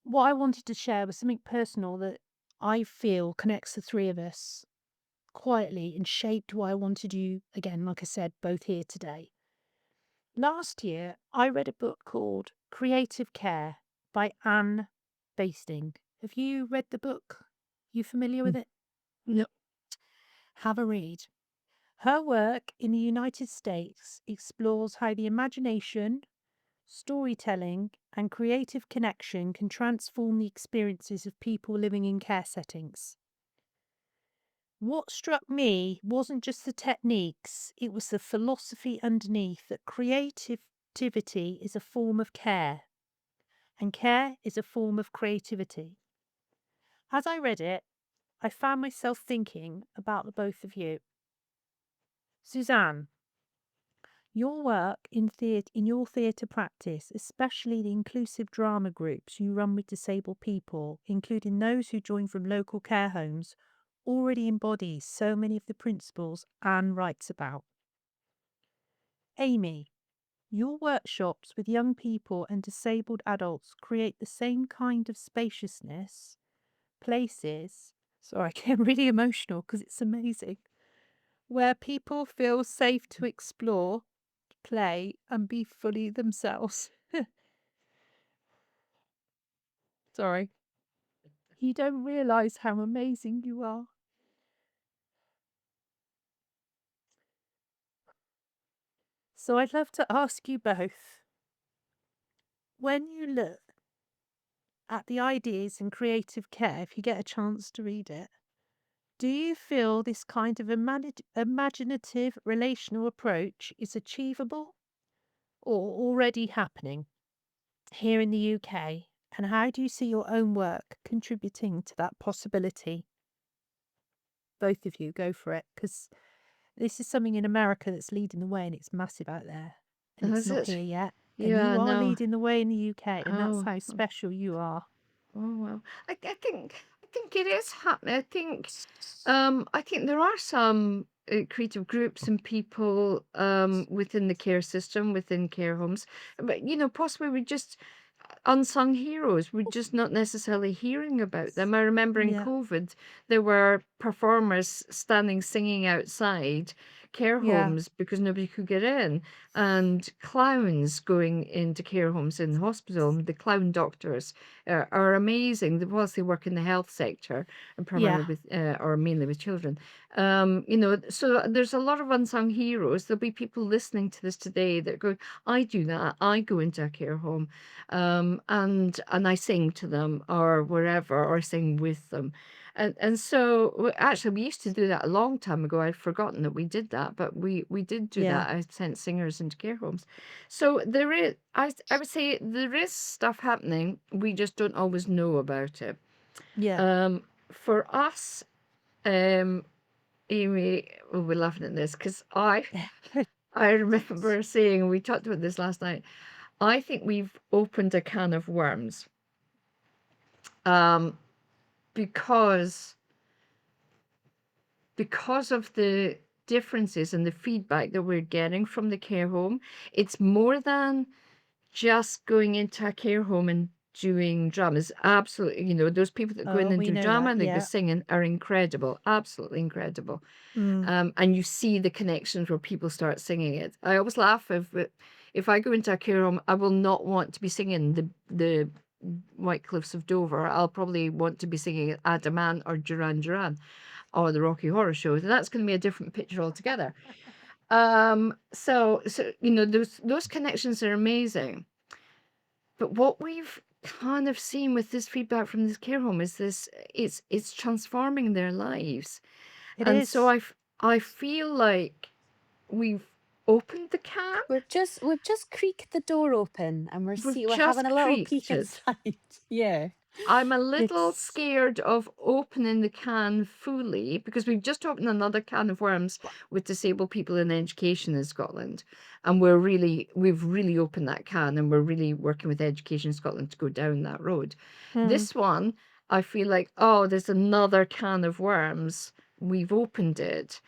what I wanted to share was something personal that I feel connects the three of us quietly and shaped why I wanted you, again, like I said, both here today. Last year, I read a book called Creative Care by Anne Basting. Have you read the book? You familiar with Mm. it? Yep. Have a read. Her work in the United States explores how the imagination, storytelling, and creative connection can transform the experiences of people living in care settings. What struck me wasn't just the techniques, it was the philosophy underneath that creativity is a form of care, and care is a form of creativity. As I read it, I found myself thinking about the both of you. Suzanne, your work in your theatre practice, especially the inclusive drama groups you run with disabled people, including those who join from local care homes, already embodies so many of the principles Anne writes about. Amy, your workshops with young people and disabled adults create the same kind of spaciousness, places. Sorry, I get really emotional because it's amazing. Where people feel safe to explore, play, and be fully themselves. Sorry. You don't realise how amazing you are. So I'd love to ask you both, when you look at the ideas in creative care, if you get a chance to read it, do you feel this kind of imaginative relational approach is achievable or already happening here in the UK? And how do you see your own work contributing to that possibility? Both of you, go for it, because this is something in America that's leading the way and it's massive out there and it's Is not it? here yet. And you Yeah, are no. leading the way in the UK, and that's Oh, how special you are. oh well. I think it is happening. I think there are some creative groups and people within the care system, within care homes, but possibly we just unsung heroes. We're just not necessarily hearing about them. I remember in Yeah, COVID, there were performers standing singing outside care yeah, homes because nobody could get in, and clowns going into care homes in the hospital. The clown doctors are amazing. Whilst they work in the health sector and yeah, primarily with, or mainly with children, so there's a lot of unsung heroes. There'll be people listening to this today that go, I do that. I go into a care home and I sing to them or wherever, or sing with them. And so actually we used to do that a long time ago. I'd forgotten that we did that, but we did do yeah, that. I sent singers into care homes. So there is, I would say there is stuff happening. We just don't always know about it. yeah. For us, um, Amy, oh, we're laughing at this because I remember saying, we talked about this last night. I think we've opened a can of worms, um, because of the differences and the feedback that we're getting from the care home. It's more than just going into a care home and doing dramas. Absolutely, those people that go in Oh, and we do know drama that. and they go Yeah. singing are incredible, absolutely incredible. Mm. And you see the connections where people start singing it. I always laugh if I go into a care home, I will not want to be singing the White Cliffs of Dover. I'll probably want to be singing Adaman or Duran Duran or the Rocky Horror Show. And that's going to be a different picture altogether. So those connections are amazing. But what we've kind of seen with this feedback from this care home is it's transforming their lives. It And so is. I feel like we've opened the can. We've just creaked the door open and We've we're having just a little peek creaked it. inside. Yeah. I'm a little It's scared of opening the can fully because we've just opened another can of worms with disabled people in education in Scotland. And we've really opened that can and we're really working with Education Scotland to go down that road. mm, This one, I feel like, oh, there's another can of worms. We've opened it.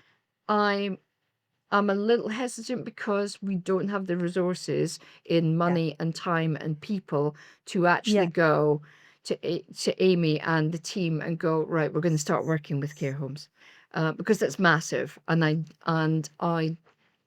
I'm I'm a little hesitant because we don't have the resources in yeah. money and time and people to actually Yeah. go to Amy and the team and go, right, we're going to start working with care homes, because that's massive, and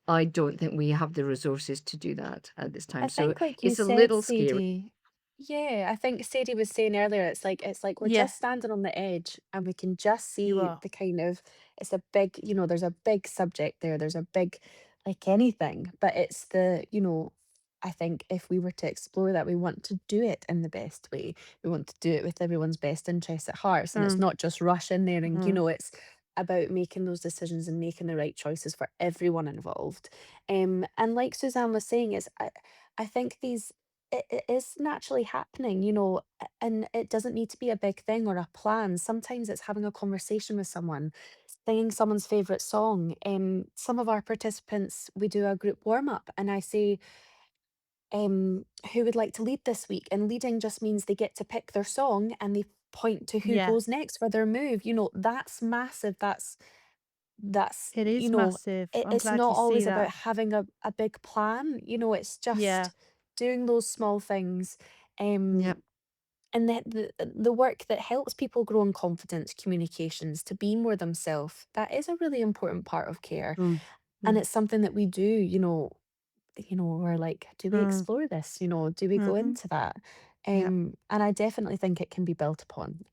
I don't think we have the resources to do that at this time. I So think like you it's a said, little scary. Sadie. Yeah, I think Sadie was saying earlier, it's like we're Yeah. just standing on the edge and we can just You see are. the kind of it's a big, there's a big subject there. There's a big like anything, but it's I think if we were to explore that, we want to do it in the best way. We want to do it with everyone's best interests at heart. And it's Mm, not just rush in there and, mm, it's about making those decisions and making the right choices for everyone involved. And like Suzanne was saying, I think it is naturally happening, and it doesn't need to be a big thing or a plan. Sometimes it's having a conversation with someone, singing someone's favorite song. Some of our participants, we do a group warm up, and I say, who would like to lead this week? And leading just means they get to pick their song and they point to who yeah. goes next for their move. That's massive. That's It is massive. I'm it's glad not you see always about that. having a big plan, it's Yeah. just doing those small things, um Yep. and the work that helps people grow in confidence, communications, to be more themselves. That is a really important part of care, Mm, and mm, it's something that we do, we're like, do we Mm, explore this? Do we go mhm. into that? yep. And I definitely think it can be built upon.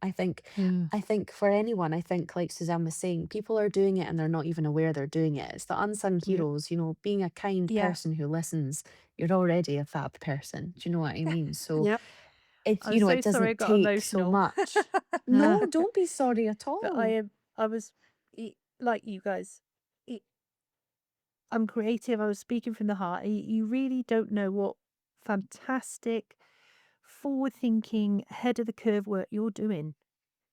Yeah. I think for anyone, I think like Suzanne was saying, people are doing it and they're not even aware they're doing it. It's the unsung Yep. heroes, being a kind Yeah. person who listens, you're already a fab person. Do you know what I mean? So Yep. it, I'm you know, so it sorry I doesn't got take so emotional. much. No, don't be sorry at But all. I was like you guys. It, I'm creative. I was speaking from the heart. You really don't know what fantastic, forward thinking, ahead of the curve work you're doing.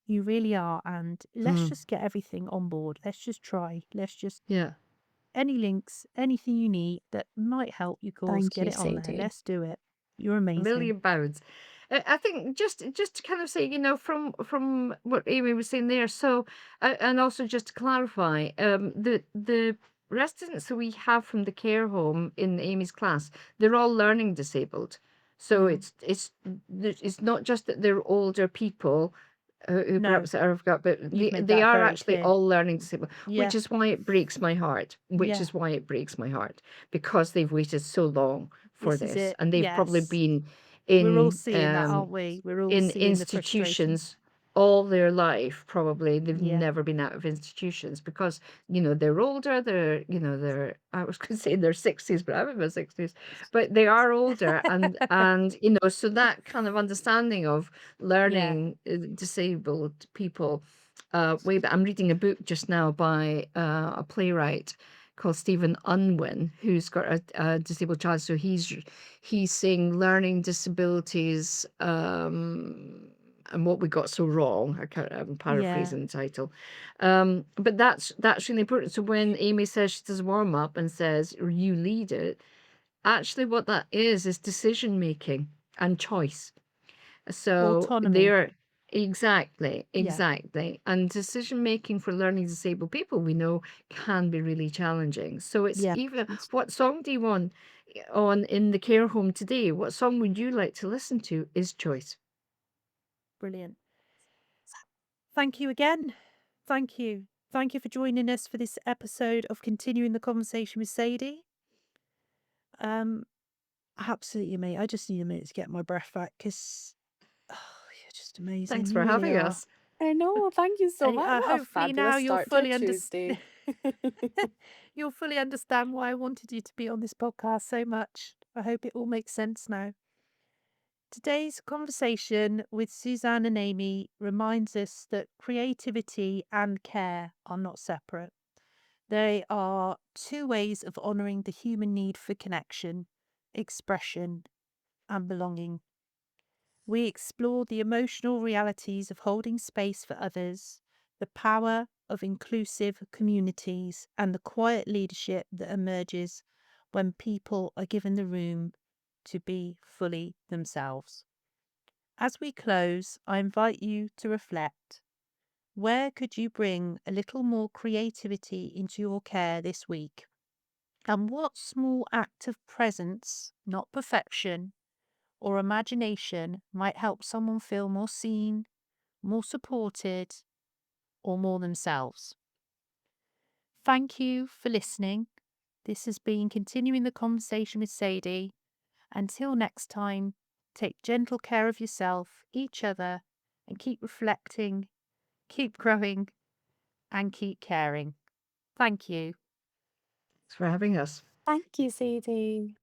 You really are. And let's Mm, just get everything on board. Let's just try. Let's just, yeah. any links, anything you need that might help your cause, Thank get you, it on there. Sadie. Let's do it. You're A amazing. million pounds. I think just to kind of say, from what Amy was saying there. So, and also just to clarify, the residents that we have from the care home in Amy's class, they're all learning disabled. So Mm. it's not just that they're older people who No, perhaps have got, but you've made they that are very actually clear. all learning disabled, which Yeah. is why it breaks my heart. Which Yeah. is why it breaks my heart because they've waited so long for This is this, it. and they've probably Yes. been We're all in seeing that, aren't we? We're all in seeing the frustration. institutions all their life. Probably they've Yeah. never been out of institutions because they're older. They're I was going to say in their 60s, but I'm in my 60s, but they are older, and so that kind of understanding of Yeah. learning disabled people. Way back, I'm reading a book just now by a playwright called Stephen Unwin, who's got a disabled child. So he's saying learning disabilities, and what we got so wrong. I'm Yeah. paraphrasing the title, but that's really important. So when Amy says she does a warm up and says you lead it, actually what that is decision making and choice. So Autonomy. they're exactly, Yeah. exactly. And decision making for learning disabled people, we know, can be really challenging. So it's Yeah. even It's what song do you want on in the care home today? What song would you like to listen to is choice. brilliant. Thank you again. Thank you. Thank you for joining us for this episode of Continuing the Conversation with Sadie. Um, Absolutely, mate. I just need a minute to get my breath back because you're just amazing. Thanks You for really having are. us. I know. Thank you so And much. What a hopefully now fabulous you'll start to a fully understand. Tuesday. You'll fully understand why I wanted you to be on this podcast so much. I hope it all makes sense now. Today's conversation with Suzanne and Amy reminds us that creativity and care are not separate. They are two ways of honouring the human need for connection, expression, and belonging. We explore the emotional realities of holding space for others, the power of inclusive communities, and the quiet leadership that emerges when people are given the room to be fully themselves. As we close, I invite you to reflect. Where could you bring a little more creativity into your care this week? And what small act of presence, not perfection, or imagination might help someone feel more seen, more supported, or more themselves? Thank you for listening. This has been Continuing the Conversation with Sadie. Until next time, take gentle care of yourself, each other, and keep reflecting, keep growing, and keep caring. Thank you. Thanks for having us. Thank you, Sadie.